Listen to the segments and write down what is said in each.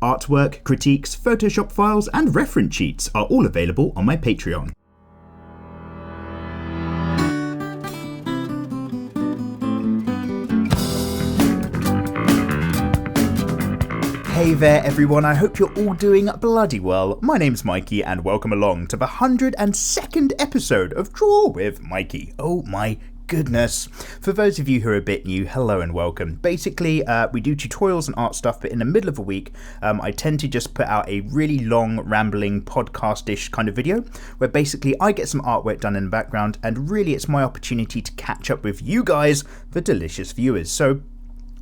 Artwork, critiques, Photoshop files, and reference sheets are all available on my Patreon. Hey there everyone, I hope you're all doing bloody well. My name's Mikey and welcome along to the 102nd episode of Draw With Mikey. Oh my goodness. For those of you who are a bit new, hello and welcome. Basically, we do tutorials and art stuff, but in the middle of a week, I tend to just put out a really long, rambling, podcast-ish kind of video, where basically I get some artwork done in the background, and really it's my opportunity to catch up with you guys, the delicious viewers. So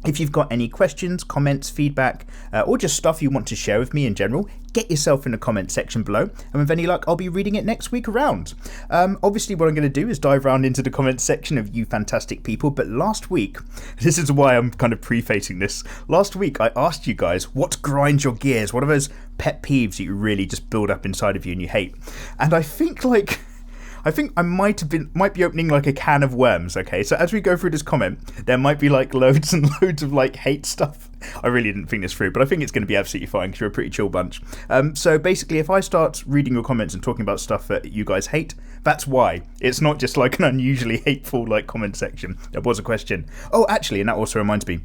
if you've got any questions, comments, feedback, or just stuff you want to share with me in general, get yourself in the comment section below, and with any luck, I'll be reading it next week around. Obviously, what I'm going to do is dive around into the comment section of you fantastic people, but last week, this is why I'm kind of prefacing this, last week I asked you guys, what grinds your gears? What are those pet peeves that you really just build up inside of you and you hate? And I think I might be opening like a can of worms, okay? So as we go through this comment, there might be like loads and loads of like hate stuff. I really didn't think this through, but I think it's going to be absolutely fine because you're a pretty chill bunch. So basically, if I start reading your comments and talking about stuff that you guys hate, that's why. It's not just like an unusually hateful like comment section. There was a question. Oh, actually, and that also reminds me.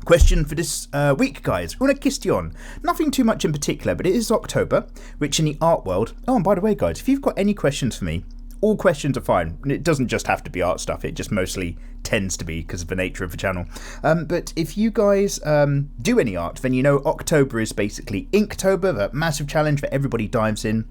Question for this week, guys. Una question. Nothing too much in particular, but it is October, which in the art world... Oh, and by the way, guys, if you've got any questions for me, all questions are fine. It doesn't just have to be art stuff. It just mostly tends to be because of the nature of the channel. But if you guys do any art, then you know October is basically Inktober, that massive challenge that everybody dives in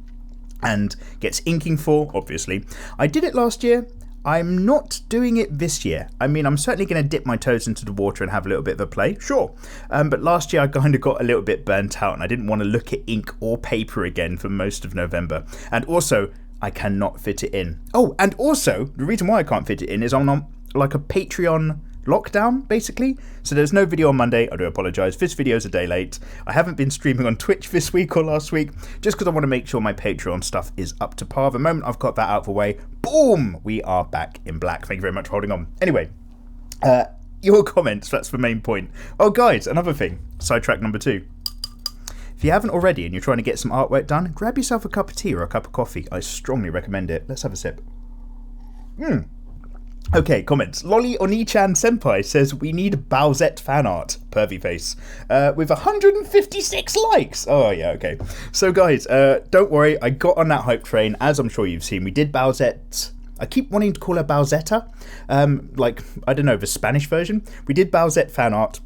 and gets inking for, obviously. I did it last year. I'm not doing it this year. I mean, I'm certainly going to dip my toes into the water and have a little bit of a play, sure. But last year I kind of got a little bit burnt out and I didn't want to look at ink or paper again for most of November. And also, I cannot fit it in. Oh, and also, the reason why I can't fit it in is I'm on like a Patreon lockdown, basically. So there's no video on Monday. I do apologise. This video's a day late. I haven't been streaming on Twitch this week or last week, just because I want to make sure my Patreon stuff is up to par. The moment I've got that out of the way, boom, we are back in black. Thank you very much for holding on. Anyway, your comments, that's the main point. Oh, guys, another thing. Sidetrack number 2. If you haven't already and you're trying to get some artwork done, grab yourself a cup of tea or a cup of coffee. I strongly recommend it. Let's have a sip. Okay, comments. Lolly Oni-chan Senpai says, we need Bowsette fan art, pervy face, with 156 likes. Oh, yeah, okay. So, guys, don't worry. I got on that hype train, as I'm sure you've seen. We did Bowsette. I keep wanting to call her Bowsetta. Like, I don't know, the Spanish version. We did Bowsette fan art.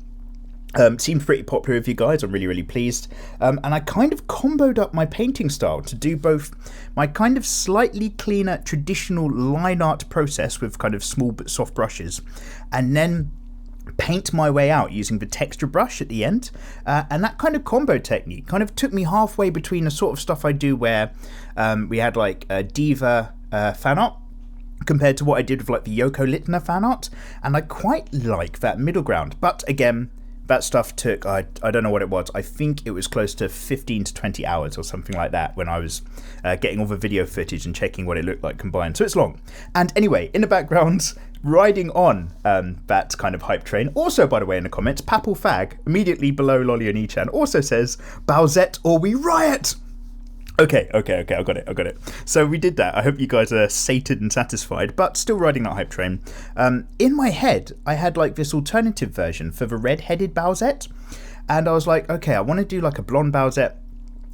Seemed pretty popular with you guys. I'm really, really pleased. And I kind of comboed up my painting style to do both my kind of slightly cleaner traditional line art process with kind of small but soft brushes, and then paint my way out using the texture brush at the end. And that kind of combo technique kind of took me halfway between the sort of stuff I do where we had like a Diva fan art compared to what I did with like the Yoko Littner fan art. And I quite like that middle ground. But again, that stuff took, I don't know what it was, I think it was close to 15 to 20 hours or something like that when I was getting all the video footage and checking what it looked like combined, so it's long. And anyway, in the background, riding on that kind of hype train, also by the way in the comments, Papal Fag, immediately below Lolly Oni-chan, also says, Bowsette or we riot! Okay, I got it. So we did that. I hope you guys are sated and satisfied, but still riding that hype train. In my head, I had like this alternative version for the red-headed Bowsette, and I was like, okay, I want to do like a blonde Bowsette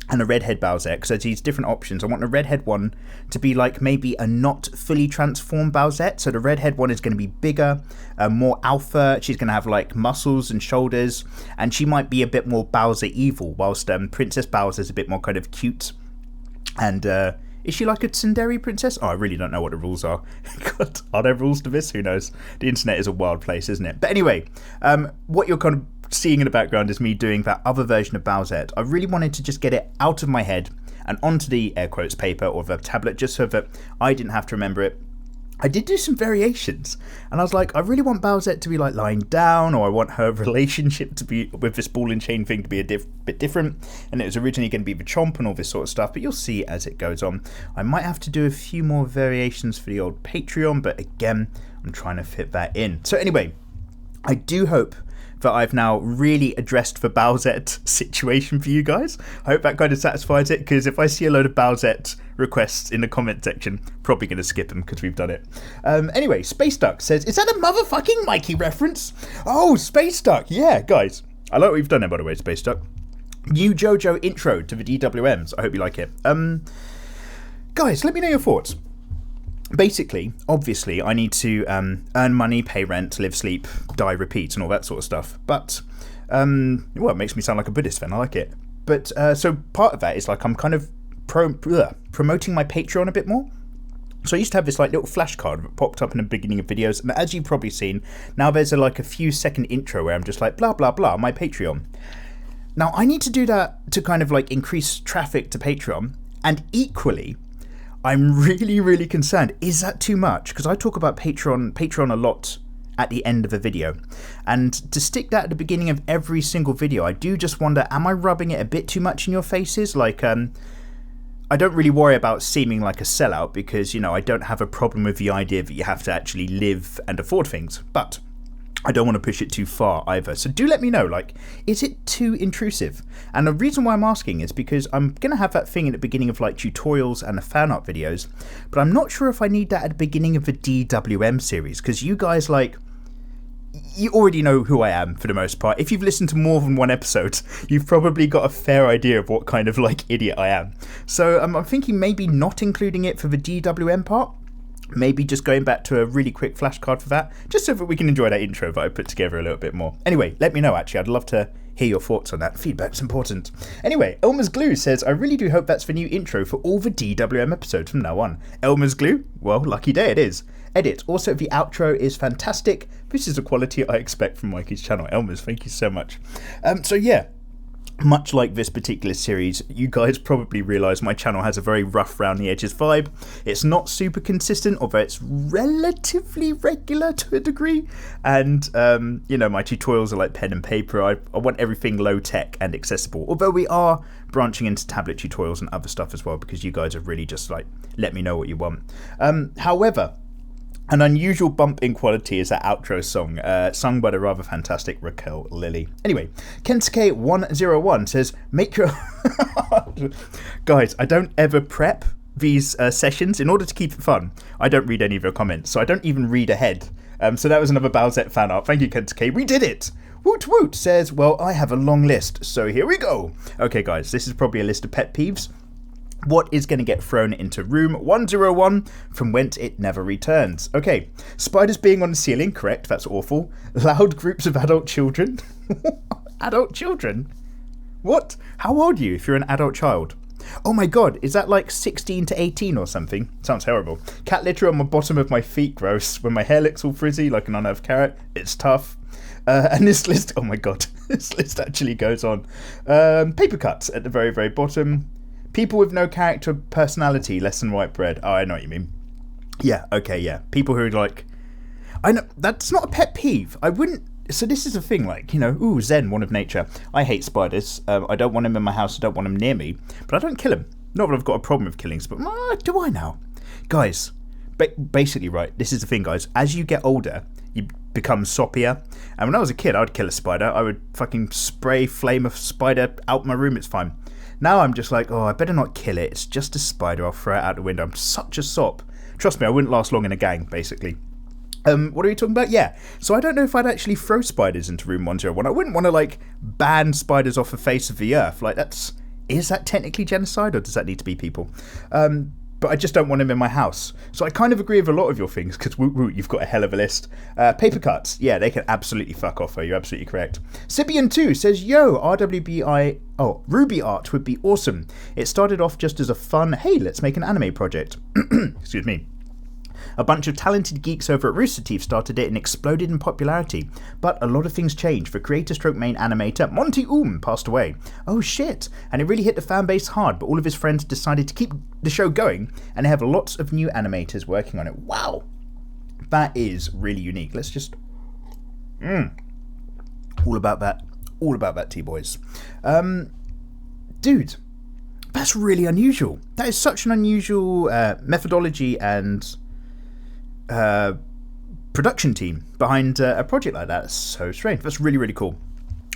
and a redhead Bowsette, because there's these different options. I want the redhead one to be like maybe a not fully transformed Bowsette, so the redhead one is going to be bigger, more alpha, she's going to have like muscles and shoulders, and she might be a bit more Bowser evil, whilst Princess Bowser's a bit more kind of cute. And is she like a tsundere princess? Oh, I really don't know what the rules are. God, are there rules to this? Who knows? The internet is a wild place, isn't it? But anyway, what you're kind of seeing in the background is me doing that other version of Bowsette. I really wanted to just get it out of my head and onto the air quotes paper or the tablet, just so that I didn't have to remember it. I did do some variations, and I was like, I really want Bowsette to be like lying down, or I want her relationship to be with this ball and chain thing to be a bit different, and it was originally going to be the chomp and all this sort of stuff, but you'll see as it goes on. I might have to do a few more variations for the old Patreon, but again, I'm trying to fit that in. So anyway, I do hope that I've now really addressed the Bowsette situation for you guys. I hope that kind of satisfies it, because if I see a load of Bowsette requests in the comment section, probably going to skip them because we've done it. Anyway, Space Duck says, is that a motherfucking Mikey reference? Oh, Space Duck. Yeah, guys. I like what we've done there, by the way, Space Duck. New JoJo intro to the DWMs. I hope you like it. Guys, let me know your thoughts. Basically, obviously, I need to earn money, pay rent, live, sleep, die, repeat, and all that sort of stuff. But, well, it makes me sound like a Buddhist then. I like it. But, so part of that is like I'm kind of promoting my Patreon a bit more. So I used to have this like little flashcard that popped up in the beginning of videos. And as you've probably seen, now there's like a few second intro where I'm just like, blah, blah, blah, my Patreon. Now, I need to do that to kind of like increase traffic to Patreon. And equally, I'm really, really concerned. Is that too much? Because I talk about Patreon a lot at the end of a video. And to stick that at the beginning of every single video, I do just wonder, am I rubbing it a bit too much in your faces? Like, I don't really worry about seeming like a sellout because, you know, I don't have a problem with the idea that you have to actually live and afford things. But I don't want to push it too far either. So do let me know, like, is it too intrusive? And the reason why I'm asking is because I'm going to have that thing at the beginning of like tutorials and the fan art videos, but I'm not sure if I need that at the beginning of the DWM series, because you guys, like, you already know who I am for the most part. If you've listened to more than one episode, you've probably got a fair idea of what kind of like idiot I am. So I'm thinking maybe not including it for the DWM part. Maybe just going back to a really quick flashcard for that, just so that we can enjoy that intro that I put together a little bit more. Anyway, let me know, actually. I'd love to hear your thoughts on that. Feedback's important. Anyway, Elmer's Glue says, I really do hope that's the new intro for all the DWM episodes from now on. Elmer's Glue? Well, lucky day it is. Edit. Also, the outro is fantastic. This is the quality I expect from Mikey's channel. Elmer's, thank you so much. So yeah. Much like this particular series, you guys probably realise my channel has a very rough round the edges vibe. It's not super consistent, although it's relatively regular to a degree. And, you know, my tutorials are like pen and paper. I want everything low tech and accessible. Although we are branching into tablet tutorials and other stuff as well, because you guys have really just like let me know what you want. However, an unusual bump in quality is that outro song, sung by the rather fantastic Raquel Lilly. Anyway, Kensuke101 says, make your... Guys, I don't ever prep these sessions in order to keep it fun. I don't read any of your comments, so I don't even read ahead. So that was another Bowsette fan art. Thank you, Kensuke. We did it! Woot Woot says, well, I have a long list, so here we go. Okay, guys, this is probably a list of pet peeves. What is going to get thrown into room 101 from whence it never returns? Okay, spiders being on the ceiling, correct, that's awful. Loud groups of adult children. Adult children? What? How old are you if you're an adult child? Oh my god, is that like 16 to 18 or something? Sounds horrible. Cat litter on the bottom of my feet, gross. When my hair looks all frizzy like an unearthed carrot, it's tough. And this list, oh my god, this list actually goes on. Paper cuts at the very, very bottom. People with no character, personality, less than white bread. Oh, I know what you mean. Yeah, okay, yeah. People who are like... I know, that's not a pet peeve. I wouldn't... So this is the thing, like, you know, ooh, Zen, one of nature. I hate spiders. I don't want them in my house. I don't want them near me. But I don't kill them. Not that I've got a problem with killing spiders. Do I now? Guys, basically, right, this is the thing, guys. As you get older, you become soppier. And when I was a kid, I'd kill a spider. I would fucking spray flame a spider out my room. It's fine. Now I'm just like, oh, I better not kill it. It's just a spider. I'll throw it out the window. I'm such a sop. Trust me, I wouldn't last long in a gang, basically. What are we talking about? Yeah. So I don't know if I'd actually throw spiders into room 101. I wouldn't want to, like, ban spiders off the face of the earth. Like, is that technically genocide, or does that need to be people? But I just don't want them in my house. So I kind of agree with a lot of your things, because you've got a hell of a list. Paper cuts, yeah, they can absolutely fuck off, you're absolutely correct. Sibian2 says, yo, Ruby art would be awesome. It started off just as a fun, hey, let's make an anime project. Excuse me. A bunch of talented geeks over at Rooster Teeth started it and exploded in popularity. But a lot of things changed. The creator stroke main animator, Monty passed away. Oh shit. And it really hit the fan base hard, but all of his friends decided to keep the show going, and they have lots of new animators working on it. Wow. That is really unique. Let's just... All about that, T-boys. Dude, that's really unusual. That is such an unusual methodology and production team behind a project like that. That's so strange. That's really, really cool.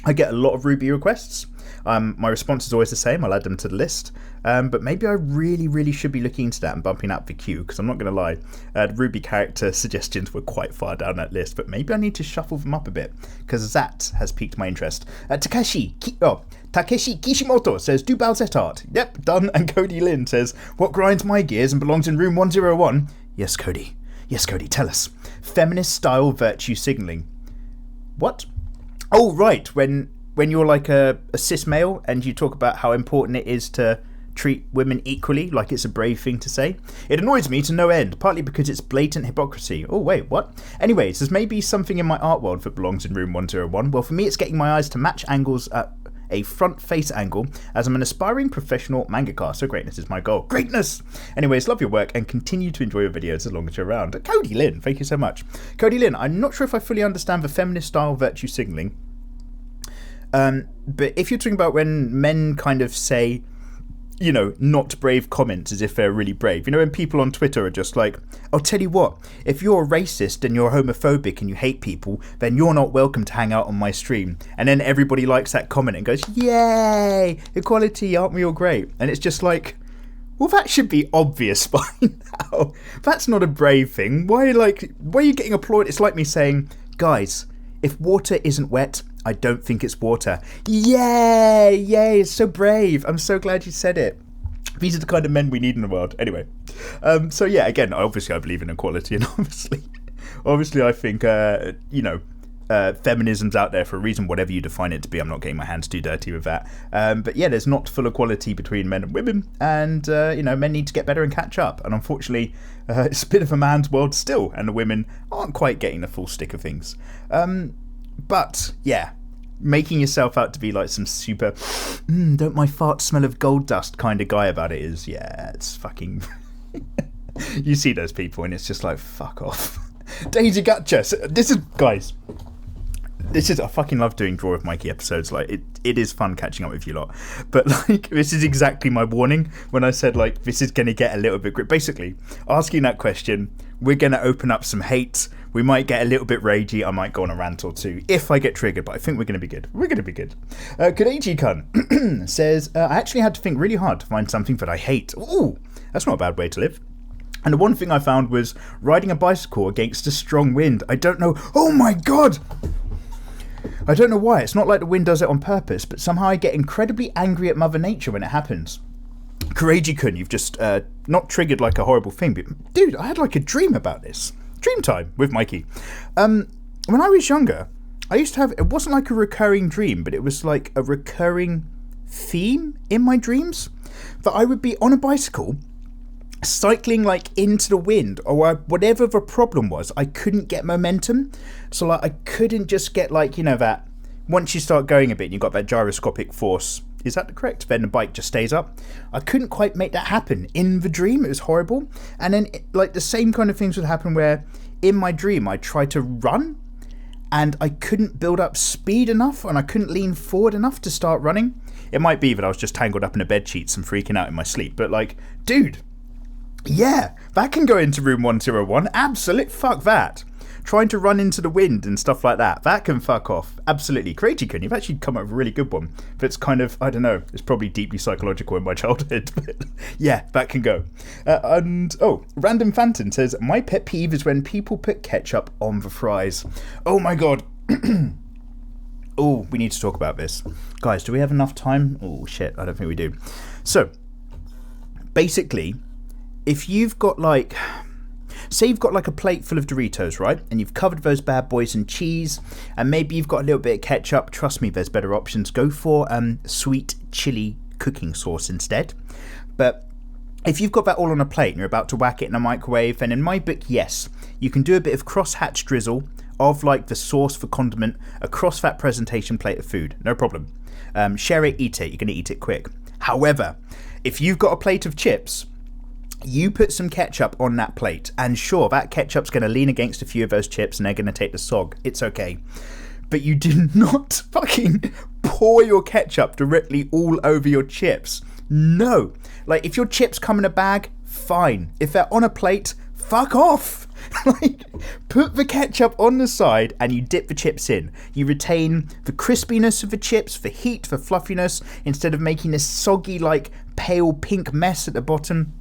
I get a lot of Ruby requests. My response is always the same. I'll add them to the list. But maybe I really, really should be looking into that and bumping up the queue, because I'm not going to lie, the Ruby character suggestions were quite far down that list, but maybe I need to shuffle them up a bit, because that has piqued my interest. Takeshi Kishimoto says, do Bowsette art. Yep, done. And Cody Lynn says, what grinds my gears and belongs in room 101? Yes, Cody, tell us. Feminist style virtue signalling. What? Oh, right, when you're like a cis male and you talk about how important it is to treat women equally, like it's a brave thing to say. It annoys me to no end, partly because it's blatant hypocrisy. Oh, wait, what? Anyways, there's maybe something in my art world that belongs in room 101. Well, for me, it's getting my eyes to match angles at a front face angle, as I'm an aspiring professional mangaka, so greatness is my goal. Greatness! Anyways, love your work and continue to enjoy your videos as long as you're around. Cody Lynn, thank you so much. Cody Lynn, I'm not sure if I fully understand the feminist style virtue signalling, but if you're talking about when men kind of say, you know, not brave comments as if they're really brave. You know, when people on Twitter are just like, I'll tell you what, if you're a racist and you're homophobic and you hate people, then you're not welcome to hang out on my stream. And then everybody likes that comment and goes, yay, equality, aren't we all great? And it's just like, well, that should be obvious by now. That's not a brave thing. Why are you getting applauded? It's like me saying, guys, if water isn't wet, I don't think it's water. Yay! It's so brave. I'm so glad you said it. These are the kind of men we need in the world. Anyway, so yeah, again, obviously I believe in equality, and obviously I think, feminism's out there for a reason, whatever you define it to be. I'm not getting my hands too dirty with that. But yeah, there's not full equality between men and women, and men need to get better and catch up. And unfortunately, it's a bit of a man's world still, and the women aren't quite getting the full stick of things. But yeah, making yourself out to be like some super don't my farts smell of gold dust kind of guy about it is, yeah, it's fucking you see those people and it's just like, fuck off. Daisy Gotcha. I fucking love doing Draw With Mikey episodes. Like, it is fun catching up with you lot. But like, this is exactly my warning when I said like this is gonna get a little bit basically asking that question, we're gonna open up some hate. We might get a little bit ragey. I might go on a rant or two if I get triggered, but I think we're going to be good. Kodachi-kun says, I actually had to think really hard to find something that I hate. Ooh, that's not a bad way to live. And the one thing I found was riding a bicycle against a strong wind. I don't know. Oh my God! I don't know why. It's not like the wind does it on purpose, but somehow I get incredibly angry at Mother Nature when it happens. Kodachi-kun, you've just not triggered like a horrible thing, but dude, I had like a dream about this. Dream time with Mikey. When I was younger, I used to have, it wasn't like a recurring dream, but it was like a recurring theme in my dreams, that I would be on a bicycle cycling like into the wind, or whatever the problem was, I couldn't get momentum. So like I couldn't just get like, that once you start going a bit and you've got that gyroscopic force, is that correct? Then the bike just stays up. I couldn't quite make that happen in the dream. It was horrible. And then like the same kind of things would happen where in my dream I tried to run and I couldn't build up speed enough and I couldn't lean forward enough to start running. It might be that I was just tangled up in a bed sheets and freaking out in my sleep. But like, dude, yeah, that can go into room 101. Absolute fuck that. Trying to run into the wind and stuff like that. That can fuck off. Absolutely. Kodachi-kun, you've actually come up with a really good one. That's kind of, I don't know, it's probably deeply psychological in my childhood. But yeah, that can go. Random Phantom says, my pet peeve is when people put ketchup on the fries. Oh my God. Oh, we need to talk about this. Guys, do we have enough time? Oh shit, I don't think we do. So, basically, if you've got like... Say you've got like a plate full of Doritos, right? And you've covered those bad boys in cheese, and maybe you've got a little bit of ketchup. Trust me, there's better options. Go for sweet chili cooking sauce instead. But if you've got that all on a plate and you're about to whack it in a microwave, then in my book, yes, you can do a bit of cross-hatch drizzle of like the sauce for condiment across that presentation plate of food. No problem. Share it, eat it. You're going to eat it quick. However, if you've got a plate of chips, you put some ketchup on that plate, and sure, that ketchup's going to lean against a few of those chips and they're going to take the sog. It's okay. But you do not fucking pour your ketchup directly all over your chips. No. Like, if your chips come in a bag, fine. If they're on a plate, fuck off. Like, put the ketchup on the side and you dip the chips in. You retain the crispiness of the chips, the heat, the fluffiness, instead of making this soggy, like, pale pink mess at the bottom.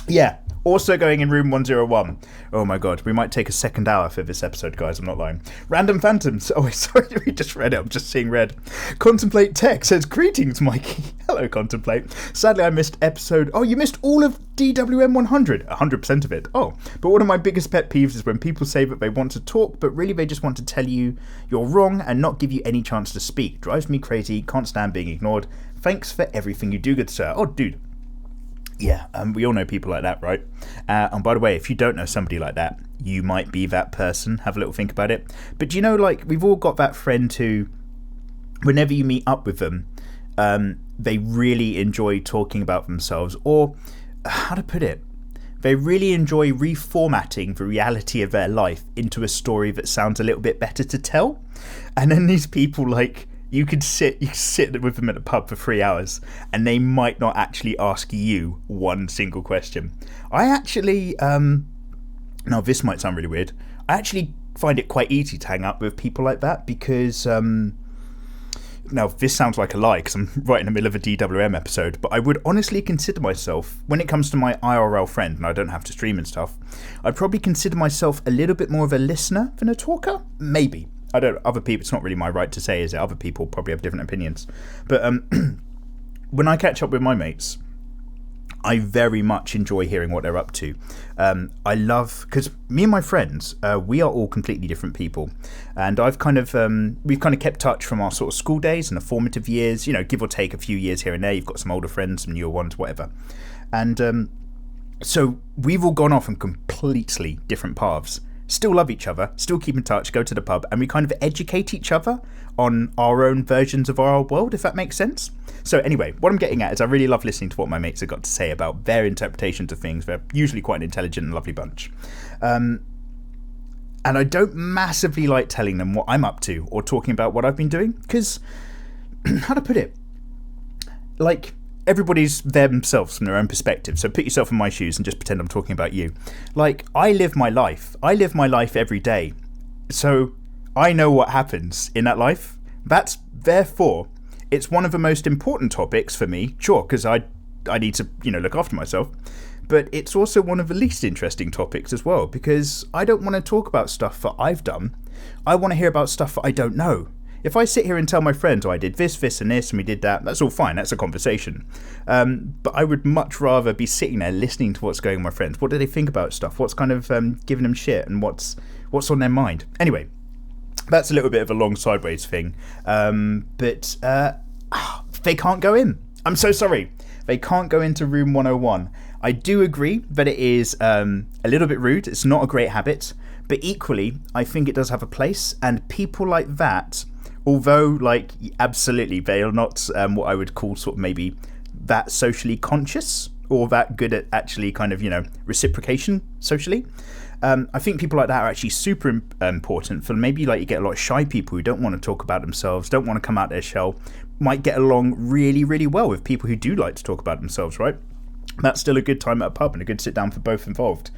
Yeah. Also going in room 101. Oh my god, we might take a second hour for this episode, guys, I'm not lying. Random Phantoms. Oh, sorry, we just read it, I'm just seeing red. Contemplate Tech says, greetings, Mikey. Hello, Contemplate. Sadly, I missed episode... Oh, you missed all of DWM 100. 100% of it. Oh, but one of my biggest pet peeves is when people say that they want to talk, but really they just want to tell you you're wrong and not give you any chance to speak. Drives me crazy, can't stand being ignored. Thanks for everything you do, good sir. Oh, dude. Yeah, we all know people like that, right? And by the way, if you don't know somebody like that, you might be that person. Have a little think about it. But do you know, like, we've all got that friend who, whenever you meet up with them, they really enjoy talking about themselves. Or, how to put it? They really enjoy reformatting the reality of their life into a story that sounds a little bit better to tell. And then these people, like... You could sit with them at a pub for 3 hours and they might not actually ask you one single question. I actually, now this might sound really weird, I actually find it quite easy to hang out with people like that because, now this sounds like a lie because I'm right in the middle of a DWM episode, but I would honestly consider myself, when it comes to my IRL friend, and I don't have to stream and stuff, I'd probably consider myself a little bit more of a listener than a talker, maybe. I don't. Other people. It's not really my right to say, is it? Other people probably have different opinions. But when I catch up with my mates, I very much enjoy hearing what they're up to. I love because me and my friends, we are all completely different people, and we've kind of kept touch from our sort of school days and the formative years. You know, give or take a few years here and there. You've got some older friends, some newer ones, whatever, and so we've all gone off on completely different paths. Still love each other, still keep in touch, go to the pub, and we kind of educate each other on our own versions of our world, if that makes sense. So anyway, what I'm getting at is I really love listening to what my mates have got to say about their interpretations of things. They're usually quite an intelligent and lovely bunch. And I don't massively like telling them what I'm up to or talking about what I've been doing, because, how to put it, like... Everybody's themselves from their own perspective, so put yourself in my shoes and just pretend I'm talking about you. Like, I live my life every day, so I know what happens in that life. Therefore, it's one of the most important topics for me, sure, because I need to, look after myself, but it's also one of the least interesting topics as well, because I don't want to talk about stuff that I've done. I want to hear about stuff that I don't know. If I sit here and tell my friends, I did this, and this, and we did that, that's all fine, that's a conversation. But I would much rather be sitting there listening to what's going on with my friends. What do they think about stuff? What's kind of giving them shit, and what's on their mind? Anyway, that's a little bit of a long sideways thing. But they can't go in. I'm so sorry. They can't go into room 101. I do agree that it is a little bit rude. It's not a great habit. But equally, I think it does have a place. And people like that... Although, like, absolutely, they are not what I would call sort of maybe that socially conscious or that good at actually kind of, reciprocation socially. I think people like that are actually super important for maybe, like, you get a lot of shy people who don't want to talk about themselves, don't want to come out their shell, might get along really, really well with people who do like to talk about themselves, right? That's still a good time at a pub and a good sit down for both involved.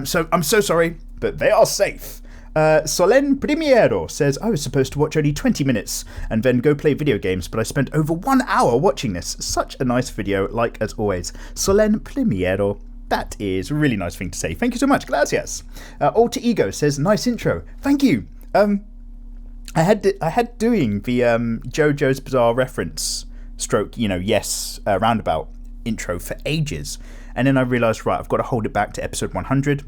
So I'm so sorry, but they are safe. Solen Primiero says, I was supposed to watch only 20 minutes and then go play video games, but I spent over 1 hour watching this. Such a nice video, like as always. Solen Primiero, that is a really nice thing to say. Thank you so much, gracias. Alter Ego says, nice intro. Thank you. I had doing the JoJo's Bizarre Reference stroke, roundabout intro for ages. And then I realised, right, I've got to hold it back to episode 100.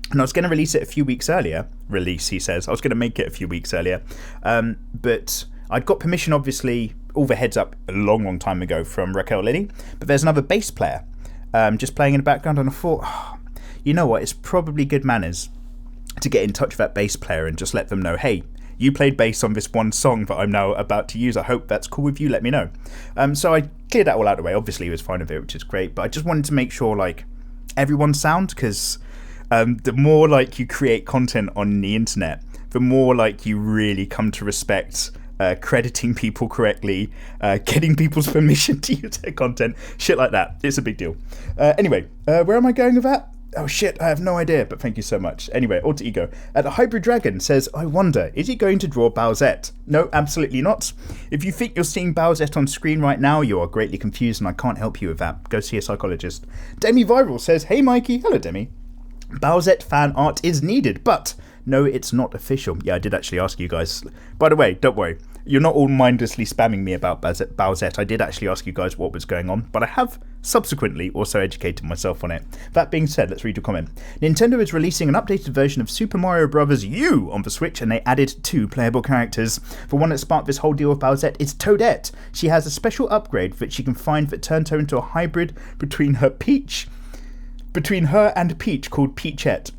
And I was going to release it a few weeks earlier. He says. I was going to make it a few weeks earlier. But I'd got permission, obviously, all the heads up a long, long time ago from Raquel Lilly. But there's another bass player just playing in the background. And I thought, you know what? It's probably good manners to get in touch with that bass player and just let them know, hey, you played bass on this one song that I'm now about to use. I hope that's cool with you. Let me know. So I cleared that all out of the way. Obviously, he was fine with it, which is great. But I just wanted to make sure, like, everyone's sound, because... the more like you create content on the internet, the more like you really come to respect crediting people correctly, getting people's permission to use their content, shit like that. It's a big deal. Anyway, where am I going with that? Oh shit, I have no idea, but thank you so much. Anyway, Alter Ego. The Hybrid Dragon says, I wonder, is he going to draw Bowsette? No, absolutely not. If you think you're seeing Bowsette on screen right now, you are greatly confused and I can't help you with that. Go see a psychologist. Demi Viral says, hey Mikey. Hello Demi. Bowsette fan art is needed, but no, it's not official. Yeah, I did actually ask you guys. By the way, don't worry. You're not all mindlessly spamming me about Bowsette. I did actually ask you guys what was going on, but I have subsequently also educated myself on it. That being said, let's read your comment. Nintendo is releasing an updated version of Super Mario Bros. U on the Switch, and they added 2 playable characters. The one that sparked this whole deal with Bowsette is Toadette. She has a special upgrade that she can find that turns her into a hybrid between her and Peach called Peachette.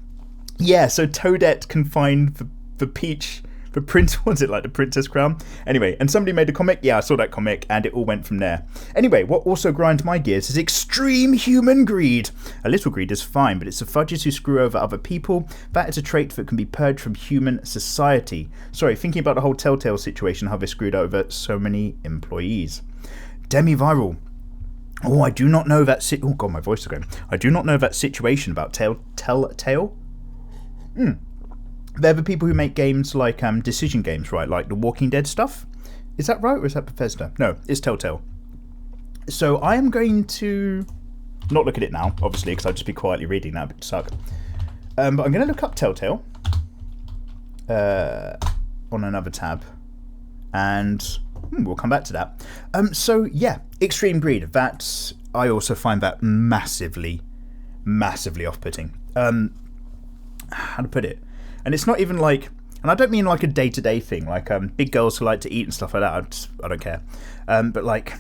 Yeah, so Toadette can find the Peach, the prince, was it like the Princess Crown? Anyway, and somebody made a comic. Yeah, I saw that comic, and it all went from there. Anyway, what also grinds my gears is extreme human greed. A little greed is fine, but it's the fudges who screw over other people. That is a trait that can be purged from human society. Sorry, thinking about the whole Telltale situation, how they screwed over so many employees. Demi Viral. Oh, I do not know that. Oh god, my voice is going. I do not know that situation about Telltale. They're the people who make games like decision games, right? Like the Walking Dead stuff. Is that right, or is that Bethesda? No, it's Telltale. So I am going to not look at it now, obviously, because I'd just be quietly reading that. It would suck. But I'm going to look up Telltale on another tab, and we'll come back to that. So yeah, extreme greed. That I also find that massively off-putting. How to put it? And it's not even like, and I don't mean like a day-to-day thing, like big girls who like to eat and stuff like that. I don't care. But like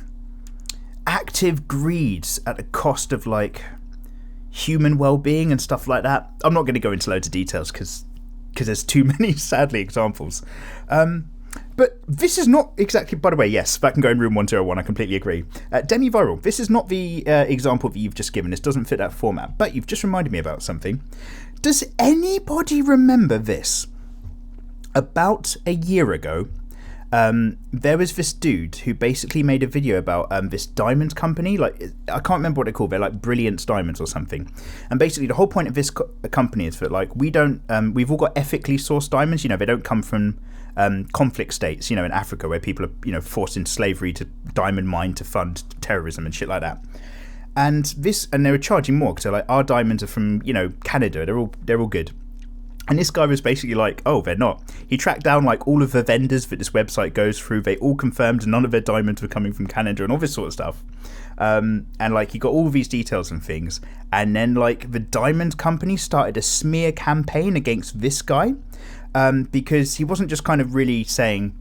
active greeds at the cost of like human well-being and stuff like that. I'm not going to go into loads of details because there's too many, sadly, examples. But this is not exactly, by the way, yes, that can go in room 101, I completely agree. Demi Viral, this is not the example that you've just given. This doesn't fit that format, but you've just reminded me about something. Does anybody remember this? About a year ago, there was this dude who basically made a video about this diamond company. Like, I can't remember what they're called. They're like Brilliance Diamonds or something. And basically the whole point of this company is that like we've all got ethically sourced diamonds. You know, they don't come from conflict states, you know, in Africa where people are, you know, forced into slavery to diamond mine to fund terrorism and shit like that. And they were charging more because they're like, our diamonds are from, you know, Canada. They're all good. And this guy was basically like, oh, they're not. He tracked down like all of the vendors that this website goes through. They all confirmed none of their diamonds were coming from Canada and all this sort of stuff. And like he got all these details and things. And then like the diamond company started a smear campaign against this guy because he wasn't just kind of really saying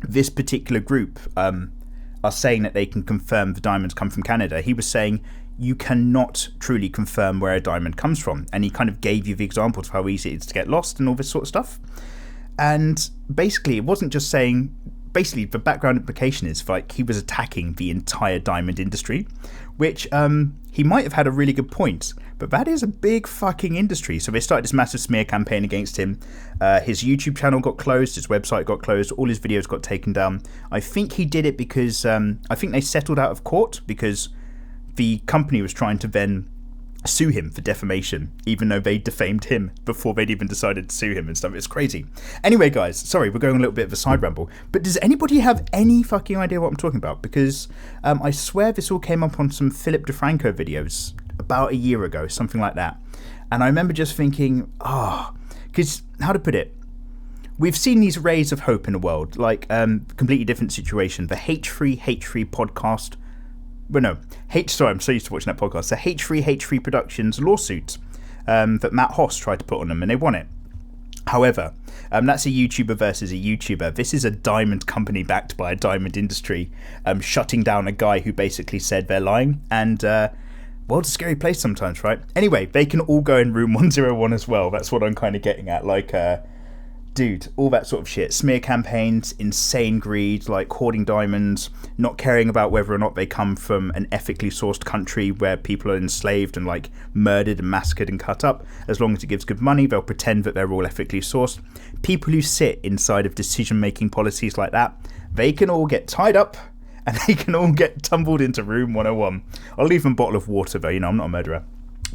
this particular group are saying that they can confirm the diamonds come from Canada. He was saying you cannot truly confirm where a diamond comes from. And he kind of gave you the examples of how easy it is to get lost and all this sort of stuff. And basically, it wasn't just saying... Basically, the background implication is like he was attacking the entire diamond industry, which he might have had a really good point, but that is a big fucking industry. So they started this massive smear campaign against him. His YouTube channel got closed, his website got closed, all his videos got taken down. I think he did it because I think they settled out of court because the company was trying to then sue him for defamation, even though they defamed him before they'd even decided to sue him and stuff. It's crazy. Anyway, guys, sorry, we're going a little bit of a side ramble, but does anybody have any fucking idea what I'm talking about? Because I swear this all came up on some Philip DeFranco videos about a year ago, something like that. And I remember just thinking, because how to put it? We've seen these rays of hope in the world, like completely different situation. The H3 podcast. Well, no, sorry, I'm so used to watching that podcast. The H3 Productions lawsuit that Matt Hoss tried to put on them, and they won it. However, that's a YouTuber versus a YouTuber. This is a diamond company backed by a diamond industry, shutting down a guy who basically said they're lying. And, well, it's a scary place sometimes, right? Anyway, they can all go in room 101 as well. That's what I'm kind of getting at. Like, dude, all that sort of shit. Smear campaigns, insane greed, like hoarding diamonds, not caring about whether or not they come from an ethically sourced country where people are enslaved and like murdered and massacred and cut up. As long as it gives good money, they'll pretend that they're all ethically sourced. People who sit inside of decision-making policies like that, they can all get tied up and they can all get tumbled into room 101. I'll leave them a bottle of water though, you know, I'm not a murderer.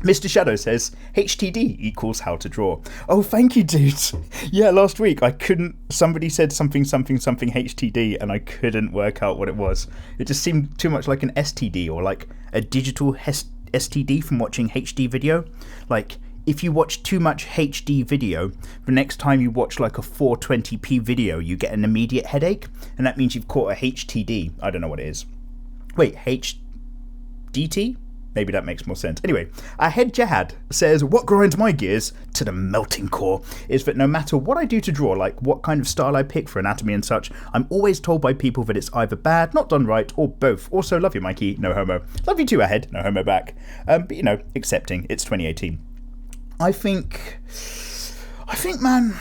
Mr. Shadow says, HTD equals how to draw. Oh, thank you, dude. Yeah, last week somebody said something HTD and I couldn't work out what it was. It just seemed too much like an STD or like a digital STD from watching HD video. Like, if you watch too much HD video, the next time you watch like a 420p video, you get an immediate headache, and that means you've caught a HTD. I don't know what it is. Wait, HDT? Maybe that makes more sense. Anyway, REDHEAD says, what grinds my gears to the melting core is that no matter what I do to draw, like what kind of style I pick for anatomy and such, I'm always told by people that it's either bad, not done right, or both. Also, love you, Mikey, no homo. Love you too, REDHEAD, no homo back. But you know, accepting, it's 2018. I think, man,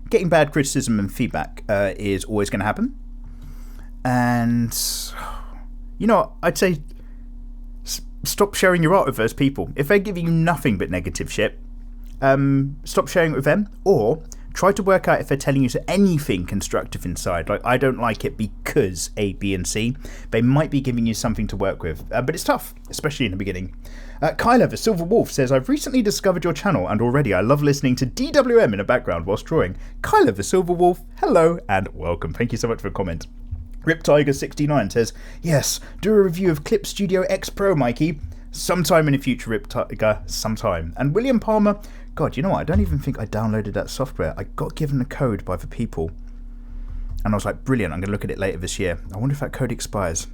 getting bad criticism and feedback is always going to happen. And, you know, I'd say stop sharing your art with those people. If they're giving you nothing but negative shit, stop sharing it with them, or try to work out if they're telling you anything constructive inside. Like, I don't like it because A, B, and C. They might be giving you something to work with, but it's tough, especially in the beginning. Kyla, the Silver Wolf, says, I've recently discovered your channel, and already I love listening to DWM in the background whilst drawing. Kyla, the Silver Wolf, hello, and welcome. Thank you so much for the comment. RipTiger69 says, yes, do a review of Clip Studio X Pro, Mikey. Sometime in the future, RipTiger, sometime. And William Palmer, God, you know what? I don't even think I downloaded that software. I got given a code by the people. And I was like, brilliant, I'm going to look at it later this year. I wonder if that code expires.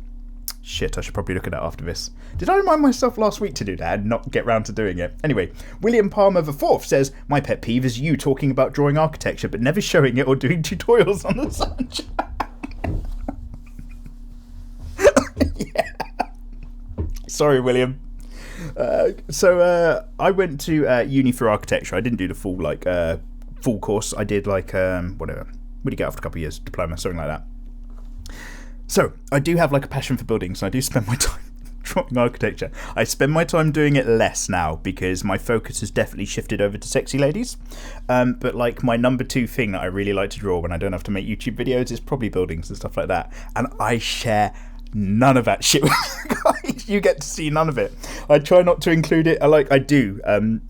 Shit, I should probably look at that after this. Did I remind myself last week to do that and not get round to doing it? Anyway, William Palmer IV says, my pet peeve is you talking about drawing architecture but never showing it or doing tutorials on the Sunshine. Yeah. Sorry, William. So I went to uni for architecture. I didn't do the full course. I did whatever. What do you get after a couple of years? Diploma, something like that. So I do have like a passion for buildings, and I do spend my time drawing architecture. I spend my time doing it less now because my focus has definitely shifted over to sexy ladies. But like my number 2 thing that I really like to draw when I don't have to make YouTube videos is probably buildings and stuff like that. And I share none of that shit with you guys. You get to see none of it. I try not to include it. I do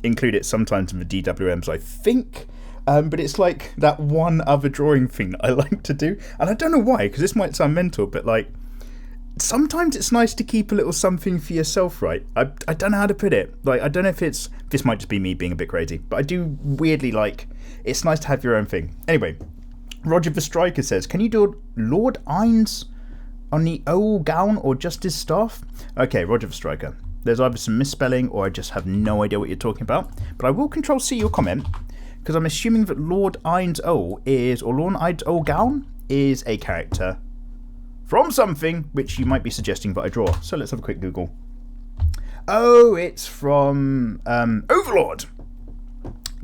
include it sometimes in the DWMs, I think. But it's like that one other drawing thing that I like to do. And I don't know why, because this might sound mental, but like, sometimes it's nice to keep a little something for yourself, right? I don't know how to put it. Like, I don't know if this might just be me being a bit crazy, but I do weirdly like, it's nice to have your own thing. Anyway, Roger the Striker says, can you do Lord Ines on the old gown or just his staff? Okay, Roger the Striker. There's either some misspelling or I just have no idea what you're talking about. But I will control C your comment, because I'm assuming that Lord Ines O is, or Lord Ines O gown is a character from something which you might be suggesting that I draw. So let's have a quick Google. Oh, it's from Overlord.